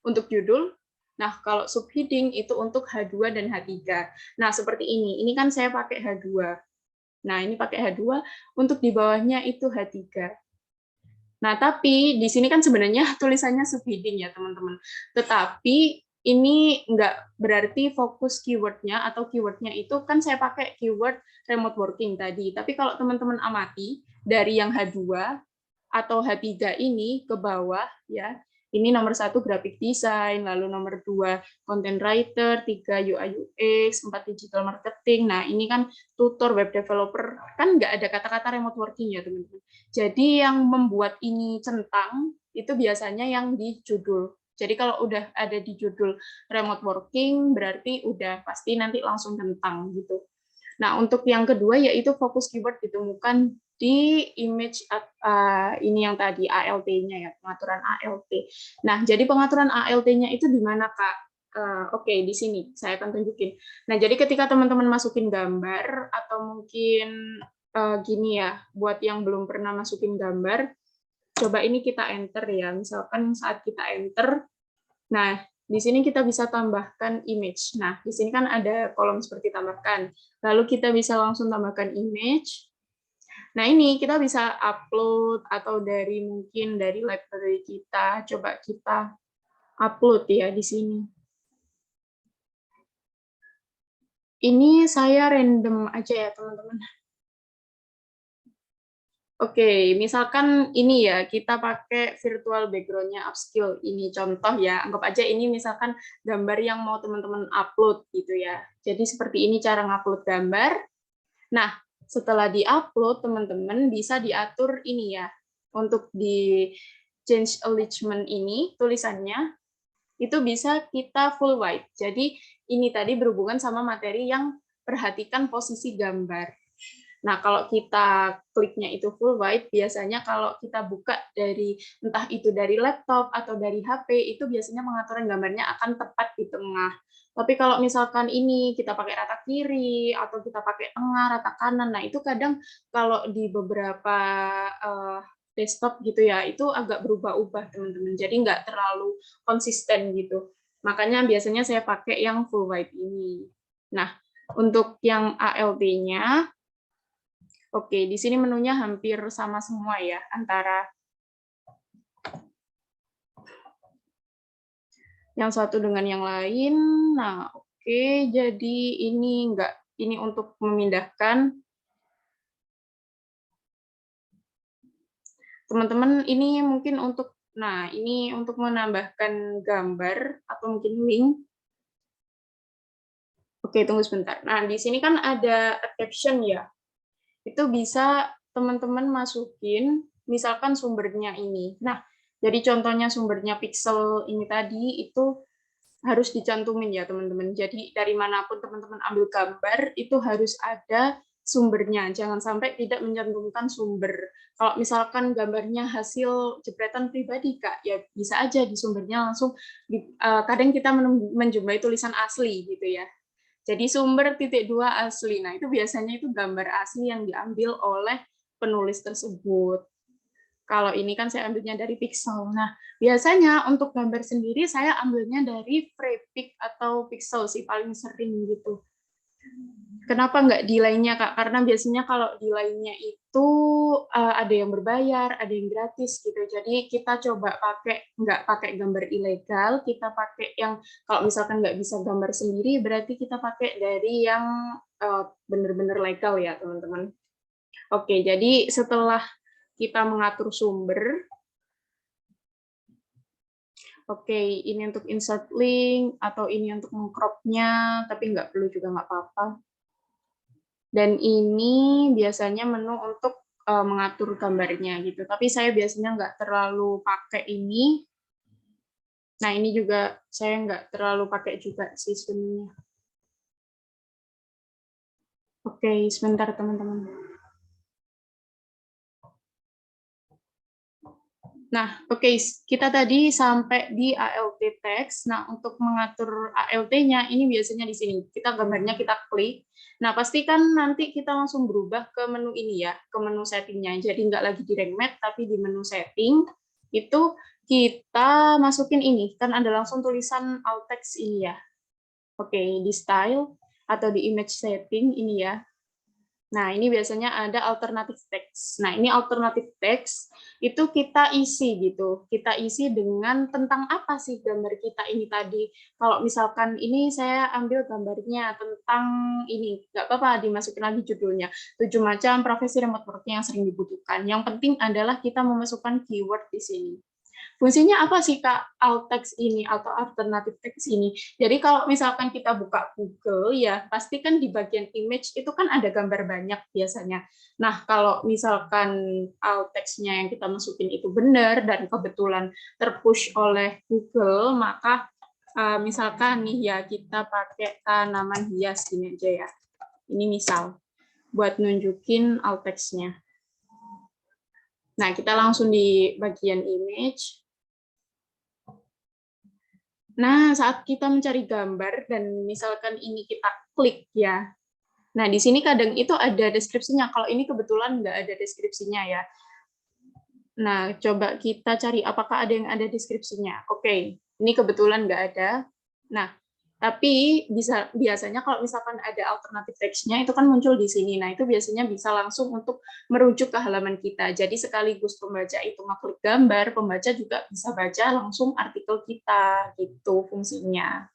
untuk judul. Nah, kalau subheading itu untuk H2 dan H3. Nah, seperti ini. Ini kan saya pakai H2. Nah, ini pakai H2, untuk di bawahnya itu H3. Nah, tapi di sini kan sebenarnya tulisannya subheading ya, teman-teman. Tetapi ini nggak berarti fokus keyword-nya, atau keyword-nya itu kan saya pakai keyword remote working tadi. Tapi kalau teman-teman amati, dari yang H2 atau H3 ini ke bawah, ya, ini nomor 1 graphic design, lalu nomor 2 content writer, 3 UI UX, 4 digital marketing. Nah, ini kan tutor, web developer, kan nggak ada kata-kata remote working ya, teman-teman. Jadi yang membuat ini centang, itu biasanya yang di judul. Jadi kalau udah ada di judul remote working, berarti udah pasti nanti langsung centang gitu. Nah, untuk yang kedua yaitu fokus keyword ditemukan di image ini yang tadi ALT-nya ya, pengaturan ALT. Nah, jadi pengaturan ALT-nya itu di mana, Kak? Oke, di sini saya akan tunjukin. Nah, jadi ketika teman-teman masukin gambar atau mungkin gini ya, buat yang belum pernah masukin gambar, coba ini kita enter ya. Misalkan saat kita enter, nah di sini kita bisa tambahkan image. Nah, di sini kan ada kolom seperti tambahkan. Lalu kita bisa langsung tambahkan image. Nah, ini kita bisa upload atau dari mungkin dari library kita. Coba kita upload ya di sini. Ini saya random aja ya, teman-teman. Oke, misalkan ini ya, kita pakai virtual background-nya upskill. Ini contoh ya, anggap aja ini misalkan gambar yang mau teman-teman upload gitu ya. Jadi seperti ini cara ngupload gambar. Nah, setelah di-upload, teman-teman bisa diatur ini ya, untuk di change alignment ini, tulisannya, itu bisa kita full white. Jadi ini tadi berhubungan sama materi yang perhatikan posisi gambar. Nah, kalau kita kliknya itu full white, biasanya kalau kita buka dari, entah itu dari laptop atau dari HP, itu biasanya pengaturan gambarnya akan tepat di tengah. Tapi kalau misalkan ini kita pakai rata kiri, atau kita pakai tengah, rata kanan, nah itu kadang kalau di beberapa desktop gitu ya, itu agak berubah-ubah, teman-teman. Jadi nggak terlalu konsisten gitu. Makanya biasanya saya pakai yang full white ini. Nah, untuk yang ALT-nya, oke, di sini menunya hampir sama semua ya, antara yang satu dengan yang lain. Nah, oke, jadi ini enggak, ini untuk memindahkan. Teman-teman, ini mungkin untuk, nah, ini untuk menambahkan gambar atau mungkin link. Oke, tunggu sebentar. Nah, di sini kan ada caption ya. Itu bisa teman-teman masukin, misalkan sumbernya ini. Nah, jadi contohnya sumbernya pixel ini tadi, itu harus dicantumin ya teman-teman. Jadi dari manapun teman-teman ambil gambar, itu harus ada sumbernya. Jangan sampai tidak mencantumkan sumber. Kalau misalkan gambarnya hasil jepretan pribadi, Kak, ya bisa aja di sumbernya langsung, kadang kita menjumpai tulisan asli gitu ya. Jadi sumber .2 asli. Nah, itu biasanya itu gambar asli yang diambil oleh penulis tersebut. Kalau ini kan saya ambilnya dari Pixel. Nah, biasanya untuk gambar sendiri saya ambilnya dari Freepik atau Pixel sih paling sering gitu. Kenapa nggak di lainnya, Kak? Karena biasanya kalau di lainnya itu ada yang berbayar, ada yang gratis gitu. Jadi kita coba nggak pakai gambar ilegal, kita pakai yang kalau misalkan nggak bisa gambar sendiri, berarti kita pakai dari yang benar-benar legal ya, teman-teman. Oke, jadi setelah kita mengatur sumber, oke, ini untuk insert link, atau ini untuk mengcropnya, tapi nggak perlu juga nggak apa-apa. Dan ini biasanya menu untuk mengatur gambarnya gitu. Tapi saya biasanya nggak terlalu pakai ini. Nah, ini juga saya nggak terlalu pakai juga sih sebenarnya. Oke, sebentar teman-teman. Nah, oke, kita tadi sampai di ALT text. Nah, untuk mengatur ALT-nya, ini biasanya di sini. Kita gambarnya kita klik. Nah, pastikan nanti kita langsung berubah ke menu ini ya, ke menu setting-nya. Jadi nggak lagi di rank map, tapi di menu setting. Itu kita masukin ini. Kan ada langsung tulisan alt text ini ya. Oke, di style atau di image setting ini ya. Nah, ini biasanya ada alternative text. Nah, ini alternative text itu kita isi gitu. Kita isi dengan tentang apa sih gambar kita ini tadi. Kalau misalkan ini saya ambil gambarnya tentang ini, nggak apa-apa dimasukin lagi judulnya. 7 macam profesi remote work yang sering dibutuhkan. Yang penting adalah kita memasukkan keyword di sini. Fungsinya apa sih, Kak, alt text ini atau alternative text ini? Jadi kalau misalkan kita buka Google, ya pasti kan di bagian image itu kan ada gambar banyak biasanya. Nah, kalau misalkan alt text-nya yang kita masukin itu benar dan kebetulan terpush oleh Google, maka misalkan nih ya kita pakai tanaman hias gini aja ya. Ini misal, buat nunjukin alt text-nya. Nah, kita langsung di bagian image. Nah, saat kita mencari gambar dan misalkan ini kita klik ya. Nah, di sini kadang itu ada deskripsinya. Kalau ini kebetulan nggak ada deskripsinya ya. Nah, coba kita cari apakah ada yang ada deskripsinya. Oke, ini kebetulan nggak ada. Nah, tapi biasanya kalau misalkan ada alternatif teksnya itu kan muncul di sini. Nah, itu biasanya bisa langsung untuk merujuk ke halaman kita. Jadi sekaligus pembaca itu ngeklik gambar, pembaca juga bisa baca langsung artikel kita, gitu fungsinya.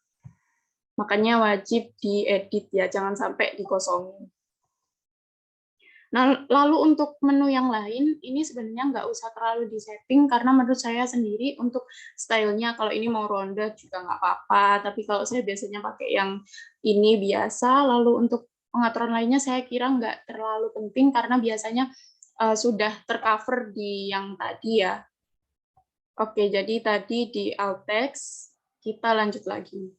Makanya wajib diedit ya, jangan sampai dikosongin. Nah, lalu untuk menu yang lain, ini sebenarnya nggak usah terlalu disetting, karena menurut saya sendiri untuk stylenya, kalau ini mau ronde juga nggak apa-apa, tapi kalau saya biasanya pakai yang ini biasa, lalu untuk pengaturan lainnya saya kira nggak terlalu penting, karena biasanya sudah tercover di yang tadi ya. Oke, jadi tadi di alt text, kita lanjut lagi.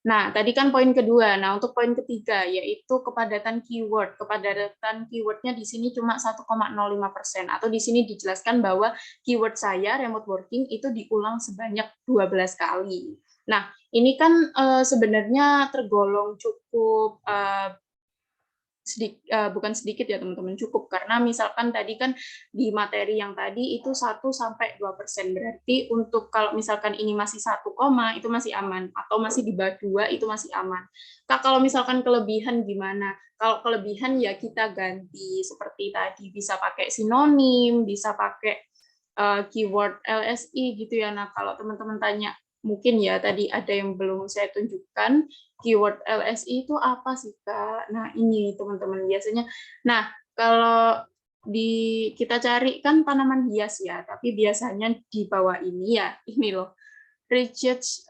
Nah, tadi kan poin kedua. Nah, untuk poin ketiga, yaitu kepadatan keyword. Kepadatan keyword-nya di sini cuma 1,05%. Atau di sini dijelaskan bahwa keyword saya, remote working, itu diulang sebanyak 12 kali. Nah, ini kan sebenarnya tergolong cukup bukan sedikit ya teman-teman, cukup, karena misalkan tadi kan di materi yang tadi itu 1-2%, berarti untuk kalau misalkan ini masih 1, itu masih aman, atau masih di bawah 2 itu masih aman. Kak, kalau misalkan kelebihan gimana? Kalau kelebihan ya kita ganti seperti tadi, bisa pakai sinonim, bisa pakai keyword LSI gitu ya. Nah, kalau teman-teman tanya, mungkin ya tadi ada yang belum saya tunjukkan, keyword LSI itu apa sih, Kak? Nah, ini teman-teman biasanya. Nah, kalau kita cari kan tanaman hias ya, tapi biasanya di bawah ini ya, ini loh. Research,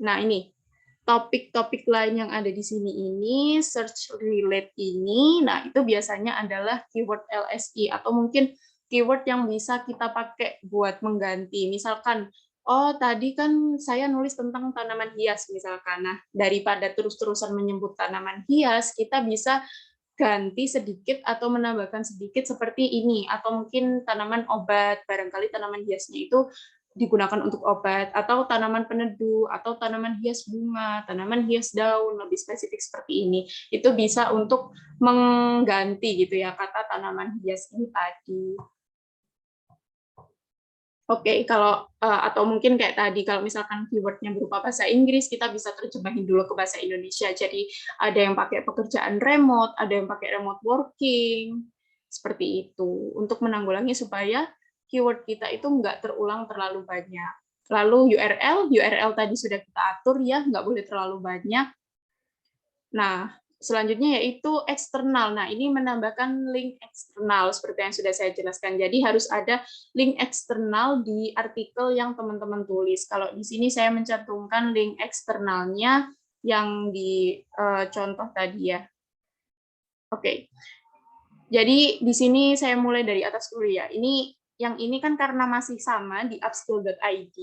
nah ini. topik-topik lain yang ada di sini ini, search relate ini, nah itu biasanya adalah keyword LSI atau mungkin keyword yang bisa kita pakai buat mengganti. Misalkan, oh tadi kan saya nulis tentang tanaman hias misalkan. Nah, daripada terus-terusan menyebut tanaman hias, kita bisa ganti sedikit atau menambahkan sedikit seperti ini, atau mungkin tanaman obat, barangkali tanaman hiasnya itu digunakan untuk obat, atau tanaman peneduh, atau tanaman hias bunga, tanaman hias daun, lebih spesifik seperti ini. Itu bisa untuk mengganti gitu ya kata tanaman hias ini tadi. Oke, kalau atau mungkin kayak tadi kalau misalkan keywordnya berupa bahasa Inggris, kita bisa terjemahin dulu ke bahasa Indonesia. Jadi ada yang pakai pekerjaan remote, ada yang pakai remote working, seperti itu. Untuk menanggulangi supaya keyword kita itu nggak terulang terlalu banyak. Lalu URL tadi sudah kita atur ya, nggak boleh terlalu banyak. Nah, selanjutnya yaitu eksternal. Nah, ini menambahkan link eksternal seperti yang sudah saya jelaskan. Jadi harus ada link eksternal di artikel yang teman-teman tulis. Kalau di sini saya mencantumkan link eksternalnya yang di contoh tadi ya. Oke. Jadi di sini saya mulai dari atas dulu ya. Yang ini kan karena masih sama di upskill.id,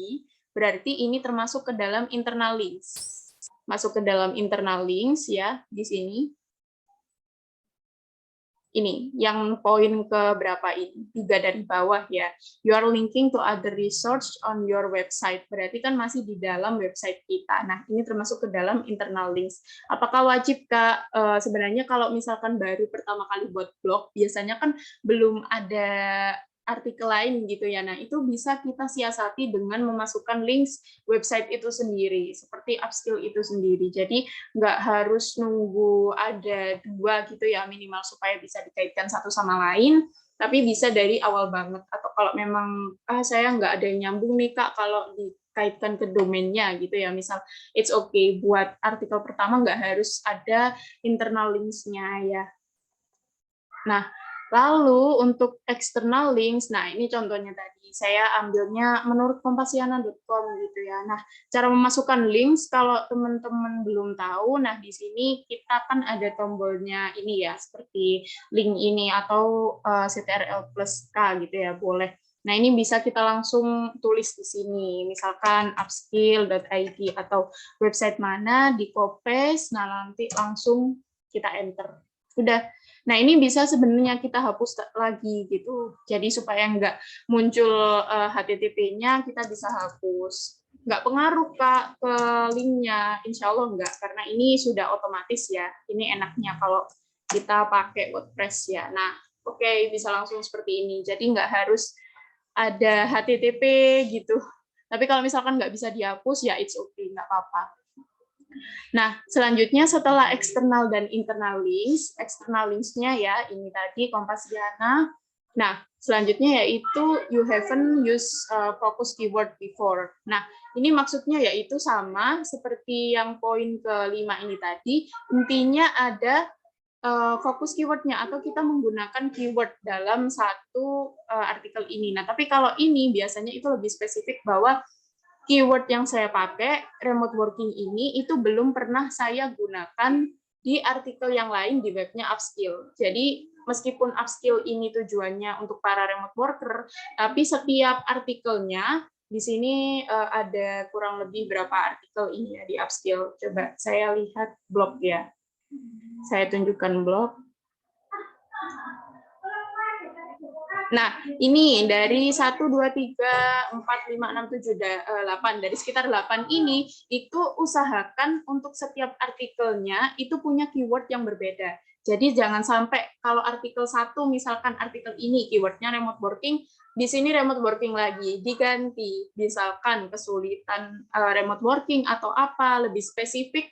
berarti ini termasuk ke dalam internal links. Masuk ke dalam internal links ya di sini. Ini yang poin ke berapa ini? 3 dari bawah ya. You are linking to other resource on your website. Berarti kan masih di dalam website kita. Nah, ini termasuk ke dalam internal links. Apakah wajib, Kak? Sebenarnya kalau misalkan baru pertama kali buat blog, biasanya kan belum ada artikel lain gitu ya. Nah, itu bisa kita siasati dengan memasukkan links website itu sendiri, seperti upskill itu sendiri. Jadi, nggak harus nunggu ada 2 gitu ya minimal supaya bisa dikaitkan satu sama lain, tapi bisa dari awal banget. Atau kalau memang, saya nggak ada yang nyambung nih, Kak, kalau dikaitkan ke domainnya gitu ya. Misal, it's okay buat artikel pertama nggak harus ada internal links-nya ya. Nah, lalu untuk external links, nah ini contohnya tadi, saya ambilnya menurut kompasiana.com gitu ya. Nah, cara memasukkan links kalau teman-teman belum tahu, nah di sini kita kan ada tombolnya ini ya, seperti link ini atau CTRL plus K gitu ya, boleh. Nah, ini bisa kita langsung tulis di sini, misalkan upskill.id atau website mana, di copy, nah nanti langsung kita enter. Udah. Nah, ini bisa sebenarnya kita hapus lagi gitu. Jadi supaya nggak muncul HTTP-nya, kita bisa hapus. Nggak pengaruh, Kak, ke link-nya. Insya Allah nggak, karena ini sudah otomatis ya. Ini enaknya kalau kita pakai WordPress ya. Nah, oke, bisa langsung seperti ini. Jadi nggak harus ada HTTP gitu. Tapi kalau misalkan nggak bisa dihapus, ya it's okay, nggak apa-apa. Nah, selanjutnya setelah eksternal dan internal links, eksternal links-nya ya, ini tadi Kompasiana. Nah, selanjutnya yaitu you haven't used focus keyword before. Nah, ini maksudnya yaitu sama seperti yang poin ke-5 ini tadi, intinya ada fokus keyword-nya atau kita menggunakan keyword dalam satu artikel ini. Nah, tapi kalau ini biasanya itu lebih spesifik bahwa keyword yang saya pakai, remote working ini, itu belum pernah saya gunakan di artikel yang lain di webnya Upskill. Jadi, meskipun Upskill ini tujuannya untuk para remote worker, tapi setiap artikelnya, di sini ada kurang lebih berapa artikel ini ya di Upskill. Coba saya lihat blog ya. Saya tunjukkan blog. Nah, ini dari 1, 2, 3, 4, 5, 6, 7, 8. Dari sekitar 8 ini, itu usahakan untuk setiap artikelnya itu punya keyword yang berbeda. Jadi jangan sampai kalau artikel 1, misalkan artikel ini keywordnya remote working, di sini remote working lagi, diganti. Misalkan kesulitan remote working atau apa, lebih spesifik,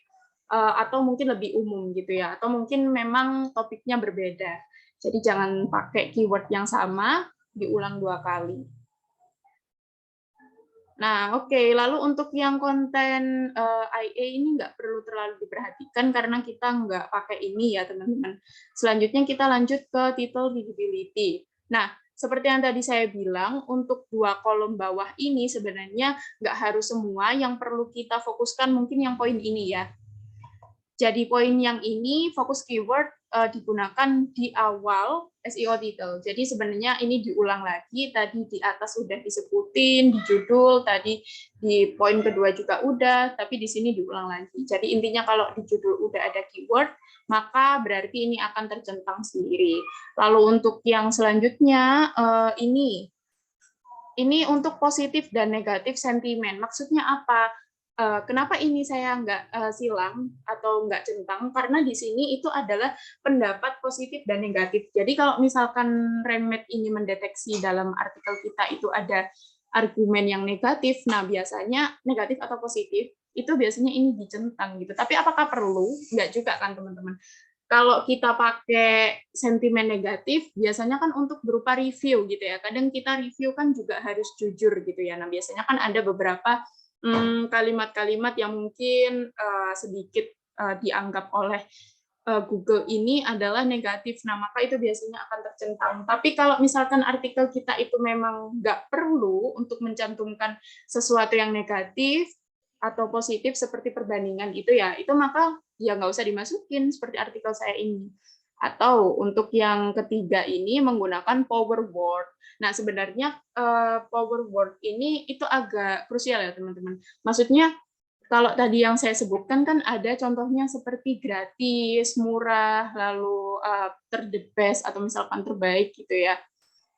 atau mungkin lebih umum gitu ya. Atau mungkin memang topiknya berbeda. Jadi jangan pakai keyword yang sama, diulang 2 kali. Nah, oke. Lalu untuk yang konten IA ini nggak perlu terlalu diperhatikan karena kita nggak pakai ini ya, teman-teman. Selanjutnya kita lanjut ke title visibility. Nah, seperti yang tadi saya bilang, untuk 2 kolom bawah ini sebenarnya nggak harus semua, yang perlu kita fokuskan mungkin yang poin ini ya. Jadi poin yang ini, fokus keyword digunakan di awal SEO title. Jadi sebenarnya ini diulang lagi, tadi di atas udah disebutin, di judul, tadi di poin kedua juga udah, tapi di sini diulang lagi. Jadi intinya kalau di judul udah ada keyword, maka berarti ini akan tercentang sendiri. Lalu untuk yang selanjutnya, ini untuk positif dan negatif sentimen. Maksudnya apa? Kenapa ini saya nggak silang atau nggak centang? Karena di sini itu adalah pendapat positif dan negatif. Jadi kalau misalkan Remed ini mendeteksi dalam artikel kita itu ada argumen yang negatif, nah biasanya negatif atau positif, itu biasanya ini dicentang gitu. Tapi apakah perlu? Nggak juga kan teman-teman. Kalau kita pakai sentimen negatif, biasanya kan untuk berupa review gitu ya. Kadang kita review kan juga harus jujur gitu ya. Nah, biasanya kan ada beberapa kalimat-kalimat yang mungkin sedikit dianggap oleh Google ini adalah negatif. Nah, maka itu biasanya akan tercentang. Tapi kalau misalkan artikel kita itu memang nggak perlu untuk mencantumkan sesuatu yang negatif atau positif seperti perbandingan itu ya, itu maka ya nggak usah dimasukin seperti artikel saya ini. Atau untuk yang ketiga ini menggunakan power word. Nah, sebenarnya power word ini itu agak krusial ya teman-teman. Maksudnya kalau tadi yang saya sebutkan kan ada contohnya seperti gratis, murah, lalu terdebes atau misalkan terbaik gitu ya.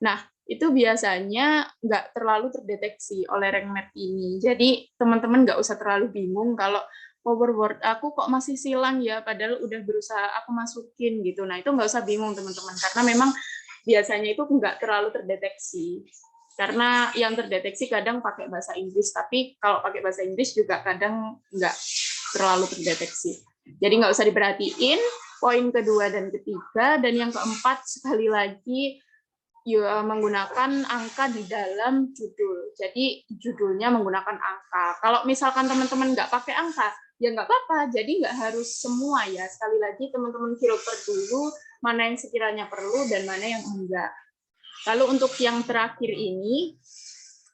Nah, itu biasanya nggak terlalu terdeteksi oleh rank map ini. Jadi teman-teman nggak usah terlalu bingung kalau power word aku kok masih silang ya, padahal udah berusaha aku masukin gitu. Nah, itu nggak usah bingung teman-teman, karena memang biasanya itu nggak terlalu terdeteksi. Karena yang terdeteksi kadang pakai bahasa Inggris, tapi kalau pakai bahasa Inggris juga kadang nggak terlalu terdeteksi. Jadi nggak usah diperhatiin. Poin kedua dan ketiga, dan yang keempat sekali lagi menggunakan angka di dalam judul. Jadi judulnya menggunakan angka. Kalau misalkan teman-teman nggak pakai angka, ya nggak apa-apa. Jadi nggak harus semua ya. Sekali lagi teman-teman filter dulu mana yang sekiranya perlu dan mana yang enggak. Lalu untuk yang terakhir ini,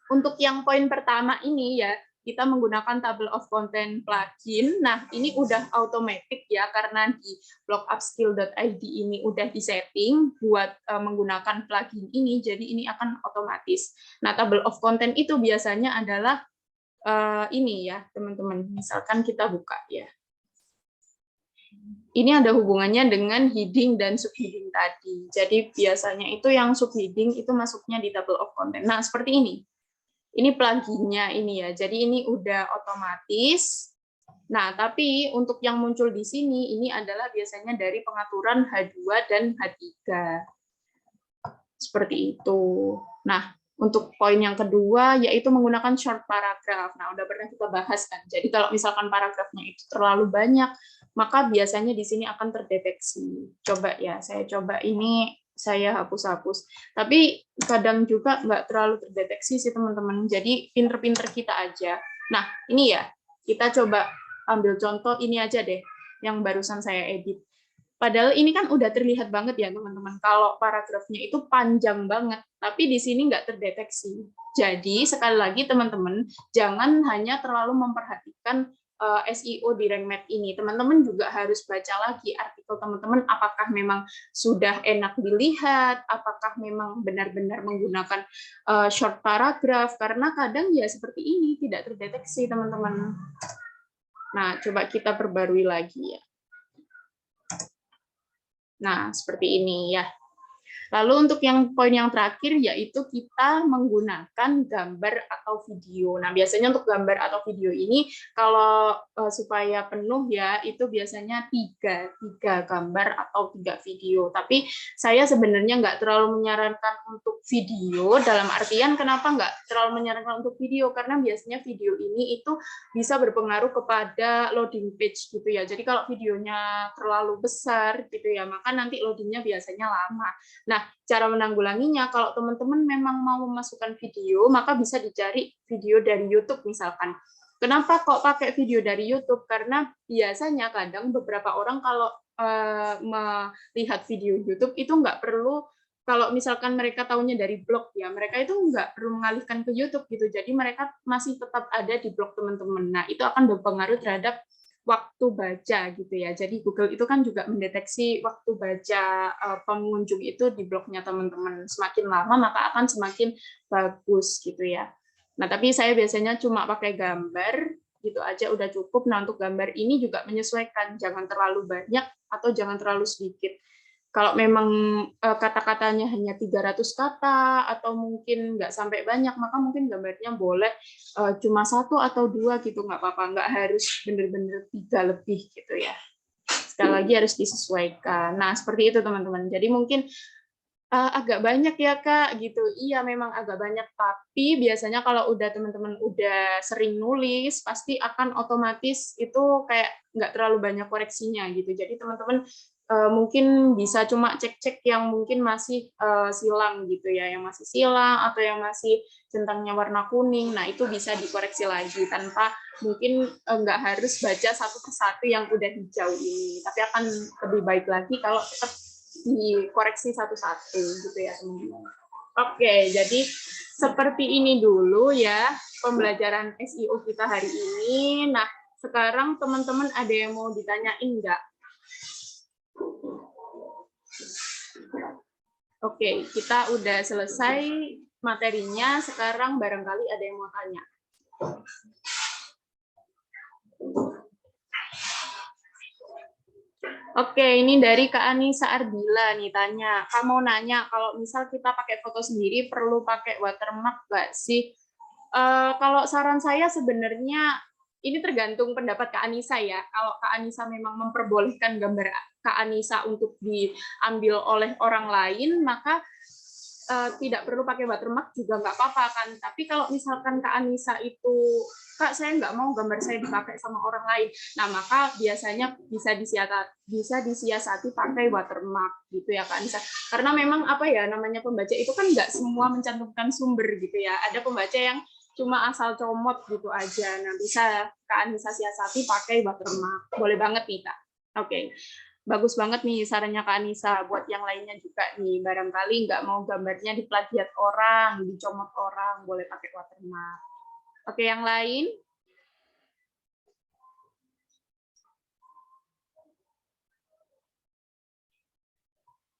untuk yang poin pertama ini ya, kita menggunakan table of content plugin. Nah, ini udah automatic ya, karena di blogupskill.id ini udah disetting buat menggunakan plugin ini, jadi ini akan otomatis. Nah, table of content itu biasanya adalah ini ya, teman-teman. Misalkan kita buka ya. Ini ada hubungannya dengan heading dan subheading tadi. Jadi biasanya itu yang subheading itu masuknya di table of content. Nah, seperti ini. Ini pluginnya ini ya. Jadi ini udah otomatis. Nah, tapi untuk yang muncul di sini ini adalah biasanya dari pengaturan H2 dan H3. Seperti itu. Nah, untuk poin yang kedua yaitu menggunakan short paragraph. Nah, udah pernah kita bahas kan. Jadi kalau misalkan paragrafnya itu terlalu banyak, maka biasanya di sini akan terdeteksi. Coba ya, saya coba ini saya hapus-hapus. Tapi kadang juga nggak terlalu terdeteksi sih teman-teman. Jadi pinter-pinter kita aja. Nah, ini ya, kita coba ambil contoh ini aja deh, yang barusan saya edit. Padahal ini kan udah terlihat banget ya teman-teman, kalau paragrafnya itu panjang banget, tapi di sini nggak terdeteksi. Jadi sekali lagi teman-teman, jangan hanya terlalu memperhatikan SEO di rank map ini. Teman-teman juga harus baca lagi artikel teman-teman, apakah memang sudah enak dilihat, apakah memang benar-benar menggunakan short paragraph, karena kadang ya seperti ini tidak terdeteksi teman-teman. Nah, coba kita perbarui lagi ya. Nah, seperti ini ya. Lalu untuk yang poin yang terakhir yaitu kita menggunakan gambar atau video. Nah, biasanya untuk gambar atau video ini kalau supaya penuh ya itu biasanya tiga gambar atau 3 video. Tapi saya sebenarnya nggak terlalu menyarankan untuk video, dalam artian kenapa nggak terlalu menyarankan untuk video, karena biasanya video ini itu bisa berpengaruh kepada loading page gitu ya. Jadi kalau videonya terlalu besar gitu ya, maka nanti loadingnya biasanya lama. Nah, cara menanggulanginya, kalau teman-teman memang mau memasukkan video, maka bisa dicari video dari YouTube misalkan. Kenapa kok pakai video dari YouTube? Karena biasanya kadang beberapa orang kalau melihat video YouTube itu nggak perlu kalau misalkan mereka tahunya dari blog ya, mereka itu nggak perlu mengalihkan ke YouTube gitu. Jadi mereka masih tetap ada di blog teman-teman. Nah, itu akan berpengaruh terhadap waktu baca gitu ya. Jadi Google itu kan juga mendeteksi waktu baca pengunjung itu di blognya teman-teman. Semakin lama maka akan semakin bagus gitu ya. Nah, tapi saya biasanya cuma pakai gambar gitu aja udah cukup. Nah, untuk gambar ini juga menyesuaikan, jangan terlalu banyak atau jangan terlalu sedikit. Kalau memang kata-katanya hanya 300 kata atau mungkin nggak sampai banyak, maka mungkin gambarnya boleh cuma 1 atau 2 gitu, nggak apa-apa, nggak harus benar-benar 3 lebih gitu ya. Sekali lagi harus disesuaikan. Nah, seperti itu teman-teman. Jadi mungkin agak banyak ya Kak gitu. Iya memang agak banyak, tapi biasanya kalau udah teman-teman udah sering nulis pasti akan otomatis itu kayak nggak terlalu banyak koreksinya gitu. Jadi teman-teman mungkin bisa cuma cek-cek yang mungkin masih silang gitu ya, yang masih silang atau yang masih centangnya warna kuning. Nah itu bisa dikoreksi lagi tanpa mungkin nggak harus baca satu persatu yang udah hijau ini. Tapi akan lebih baik lagi kalau tetap dikoreksi satu-satu gitu ya teman-teman. Oke, jadi seperti ini dulu ya pembelajaran SEO kita hari ini. Nah, sekarang teman-teman ada yang mau ditanyain nggak? Oke, kita udah selesai materinya. Sekarang barangkali ada yang mau tanya. Oke, ini dari Kak Anissa Ardila nih tanya. Kamu nanya kalau misal kita pakai foto sendiri perlu pakai watermark nggak sih? Kalau saran saya sebenarnya ini tergantung pendapat Kak Anissa ya. Kalau Kak Anissa memang memperbolehkan gambar Kak Anissa untuk diambil oleh orang lain, maka tidak perlu pakai watermark juga nggak apa-apa kan. Tapi kalau misalkan Kak Anissa itu, Kak saya nggak mau gambar saya dipakai sama orang lain, nah maka biasanya bisa disiasati pakai watermark gitu ya Kak Anissa. Karena memang apa ya namanya pembaca itu kan nggak semua mencantumkan sumber gitu ya. Ada pembaca yang cuma asal comot gitu aja. Nah bisa Kak Anissa siasati pakai watermark. Boleh banget nih Kak. Oke. Bagus banget nih sarannya Kak Anissa. Buat yang lainnya juga nih, barangkali nggak mau gambarnya diplagiat orang, dicomot orang, boleh pakai watermark. Oke, yang lain?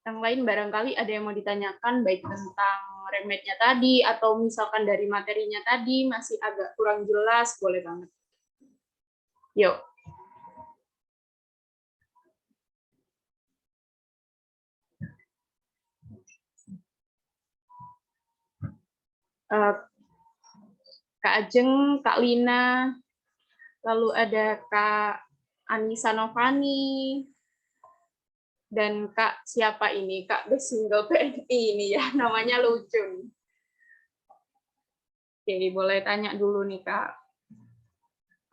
Yang lain barangkali ada yang mau ditanyakan, baik tentang remednya tadi, atau misalkan dari materinya tadi, masih agak kurang jelas, boleh banget. Yuk. Kak Ajeng, Kak Lina, lalu ada Kak Anissa Novani, dan Kak siapa ini? Kak The Single PNI ini ya, namanya lucu. Oke, boleh tanya dulu nih Kak.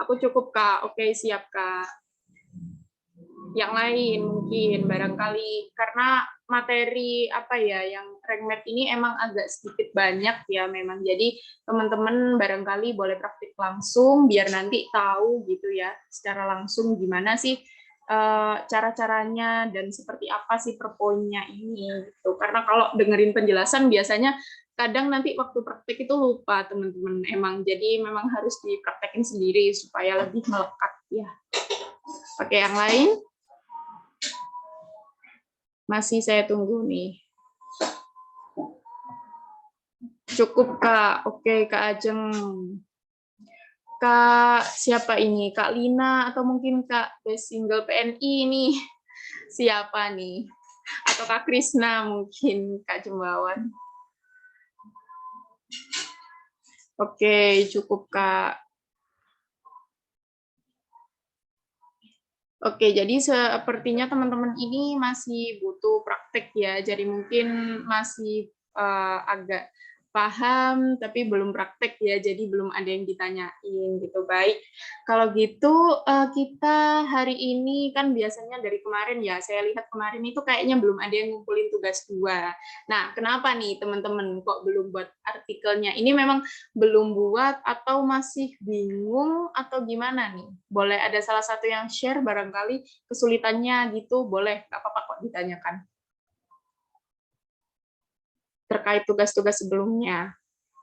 Aku cukup Kak, oke siap Kak. Yang lain mungkin barangkali karena materi apa ya yang Renkmed ini emang agak sedikit banyak ya memang, jadi teman-teman barangkali boleh praktik langsung biar nanti tahu gitu ya secara langsung gimana sih cara-caranya dan seperti apa sih per poinnya ini gitu. Karena kalau dengerin penjelasan biasanya kadang nanti waktu praktik itu lupa teman-teman emang, jadi memang harus dipraktekin sendiri supaya lebih melekat ya. Oke, yang lain? Masih saya tunggu nih. Cukup Kak. Oke Kak Ajeng. Kak siapa ini? Kak Lina atau mungkin Kak Best Single PNI ini? Siapa nih? Atau Kak Krisna mungkin, Kak Jembawan. Oke, cukup Kak. Oke, jadi sepertinya teman-teman ini masih butuh praktek ya. Jadi mungkin masih agak paham tapi belum praktek ya. Jadi belum ada yang ditanyain gitu. Baik. Kalau gitu kita hari ini kan biasanya dari kemarin ya. Saya lihat kemarin itu kayaknya belum ada yang ngumpulin tugas 2. Nah, kenapa nih teman-teman kok belum buat artikelnya? Ini memang belum buat atau masih bingung atau gimana nih? Boleh ada salah satu yang share barangkali kesulitannya gitu, boleh, nggak apa-apa kok ditanyakan. terkait tugas-tugas sebelumnya.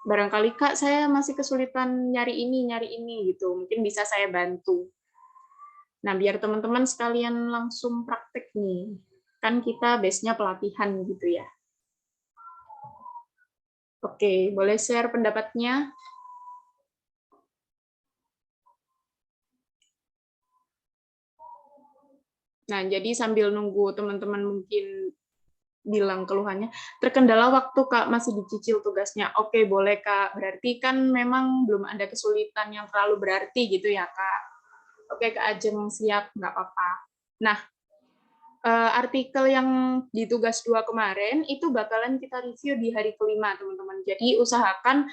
Barangkali Kak, saya masih kesulitan nyari ini gitu. Mungkin bisa saya bantu. Nah, biar teman-teman sekalian langsung praktek nih. Kan kita base-nya pelatihan gitu ya. Oke, boleh share pendapatnya? Nah, jadi sambil nunggu teman-teman mungkin bilang keluhannya, terkendala waktu Kak, masih dicicil tugasnya. Oke, boleh Kak. Berarti kan memang belum ada kesulitan yang terlalu berarti gitu ya Kak. Oke Kak Ajeng, siap, nggak apa-apa. Nah, artikel yang di tugas 2 kemarin itu bakalan kita review di hari kelima teman-teman. Jadi usahakan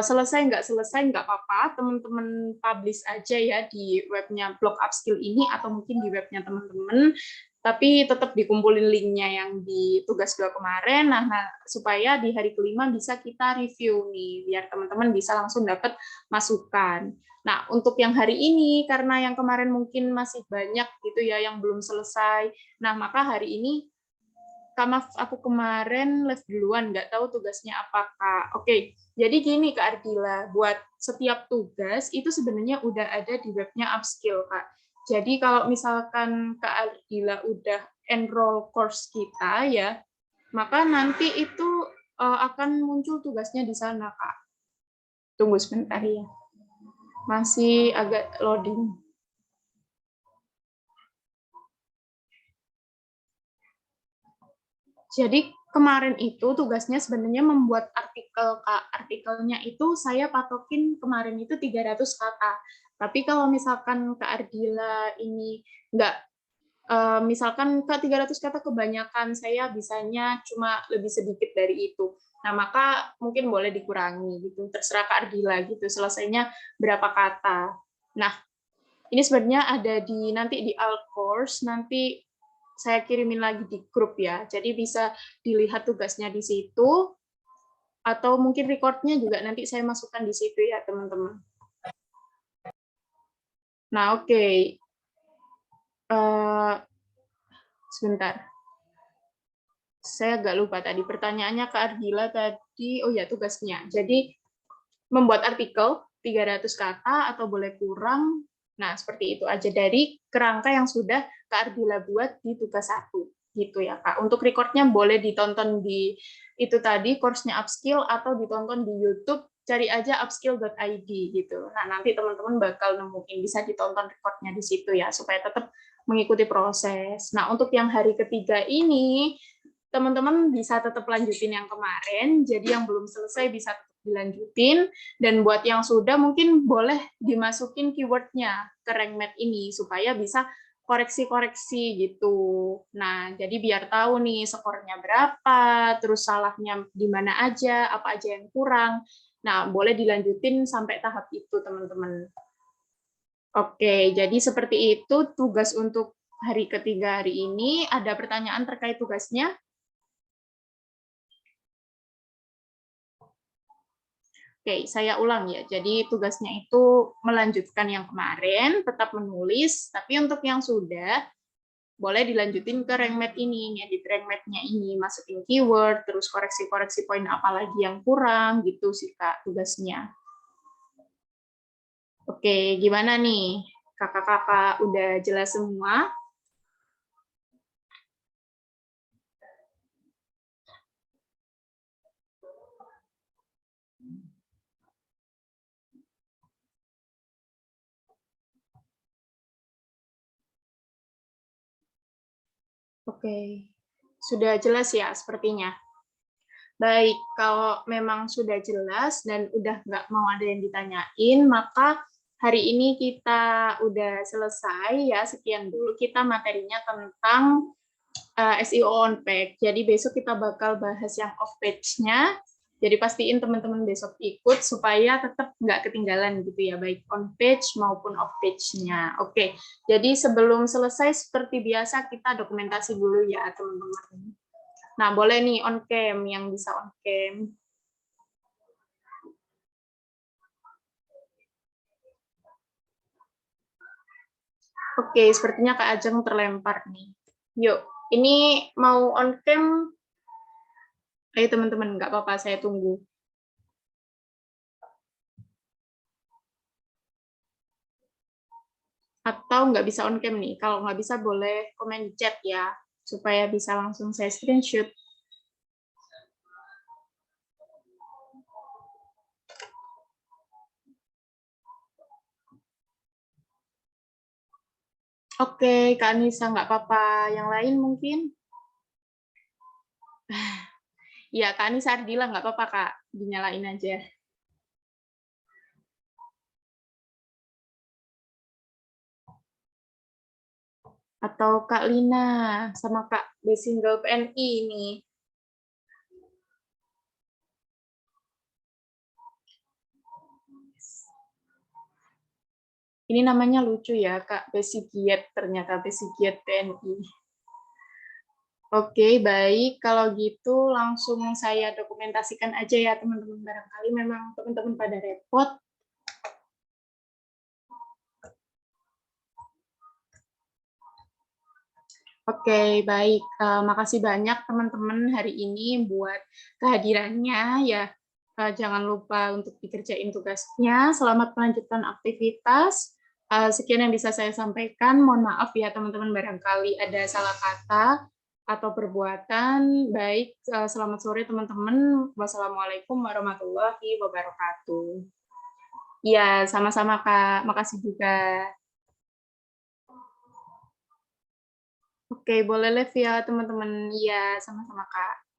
selesai nggak apa-apa, teman-teman publish aja ya di webnya Blog Upskill ini atau mungkin di webnya teman-teman. Tapi tetap dikumpulin linknya yang di tugas 2 kemarin, nah supaya di hari kelima bisa kita review nih, biar teman-teman bisa langsung dapat masukan. Nah, untuk yang hari ini, karena yang kemarin mungkin masih banyak gitu ya yang belum selesai, nah maka hari ini, Kak maaf aku kemarin live duluan, nggak tahu tugasnya apa Kak. Oke, jadi gini Kak Ardila, buat setiap tugas itu sebenarnya udah ada di webnya Upskill Kak. Jadi kalau misalkan Kak Ardila udah enroll course kita ya, maka nanti itu akan muncul tugasnya di sana Kak. Tunggu sebentar ya. Masih agak loading. Jadi kemarin itu tugasnya sebenarnya membuat artikel, Kak. Artikelnya itu saya patokin kemarin itu 300 kata. Tapi kalau misalkan Kak Ardila ini nggak, misalkan Kak 300 kata kebanyakan, saya bisanya cuma lebih sedikit dari itu. Nah, maka mungkin boleh dikurangi gitu. Terserah Kak Ardila gitu, selesainya berapa kata. Nah, ini sebenarnya ada di nanti di alt course, nanti saya kirimin lagi di grup ya. Jadi bisa dilihat tugasnya di situ, atau mungkin recordnya juga nanti saya masukkan di situ ya, teman-teman. Nah, oke. Sebentar. Saya agak lupa tadi. Pertanyaannya Kak Ardila tadi, oh ya tugasnya. Jadi, membuat artikel 300 kata atau boleh kurang. Nah, seperti itu aja dari kerangka yang sudah Kak Ardila buat di tugas 1. Gitu ya, Kak. Untuk recordnya boleh ditonton di itu tadi, course-nya Upskill, atau ditonton di YouTube, cari aja upskill.id gitu. Nah, nanti teman-teman bakal nemuin, bisa ditonton recordnya di situ ya, supaya tetap mengikuti proses. Nah, untuk yang hari ketiga ini, teman-teman bisa tetap lanjutin yang kemarin, jadi yang belum selesai bisa tetap dilanjutin, dan buat yang sudah mungkin boleh dimasukin keywordnya ke RankMath ini, supaya bisa koreksi-koreksi gitu. Nah, jadi biar tahu nih skornya berapa, terus salahnya di mana aja, apa aja yang kurang. Nah, boleh dilanjutin sampai tahap itu, teman-teman. Oke, jadi seperti itu tugas untuk hari ketiga hari ini. Ada pertanyaan terkait tugasnya? Oke, saya ulang ya. Jadi tugasnya itu melanjutkan yang kemarin, tetap menulis, tapi untuk yang sudah, boleh dilanjutin ke RankMath ini, ngedit RankMath-nya ini, masukin keyword, terus koreksi-koreksi poin apa lagi yang kurang, gitu sih Kak tugasnya. Oke, gimana nih? Kakak-kakak udah jelas semua? Oke, sudah jelas ya sepertinya. Baik, kalau memang sudah jelas dan udah nggak mau ada yang ditanyain, maka hari ini kita udah selesai ya. Sekian dulu kita materinya tentang SEO on page. Jadi besok kita bakal bahas yang off page-nya. Jadi pastiin teman-teman besok ikut supaya tetap nggak ketinggalan gitu ya, baik on page maupun off page-nya. Oke, jadi sebelum selesai seperti biasa kita dokumentasi dulu ya teman-teman. Nah, boleh nih on cam, yang bisa on cam. Oke, sepertinya Kak Ajeng terlempar nih. Yuk, ini mau on cam Ayo teman-teman, nggak apa-apa, saya tunggu. Atau nggak bisa on cam nih? Kalau nggak bisa boleh komen di chat ya, supaya bisa langsung saya screenshot. Oke, Kak Anissa nggak apa-apa. Yang lain mungkin? Iya, Kak Anissa Ardila nggak apa-apa, Kak. Dinyalain aja. Atau Kak Lina sama Kak Besingle PNI ini. Ini namanya lucu ya, Kak Besigiet, ternyata Besigiet PNI. Oke, baik. Kalau gitu langsung saya dokumentasikan aja ya, teman-teman. Barangkali memang teman-teman pada repot. Oke, baik. Makasih banyak teman-teman hari ini buat kehadirannya. Ya, jangan lupa untuk dikerjain tugasnya. Selamat melanjutkan aktivitas. Sekian yang bisa saya sampaikan. Mohon maaf ya teman-teman, barangkali ada salah kata atau perbuatan. Baik, selamat sore teman-teman. Wassalamualaikum warahmatullahi wabarakatuh. Ya, sama-sama Kak. Makasih juga. Oke, boleh live ya teman-teman. Iya, sama-sama Kak.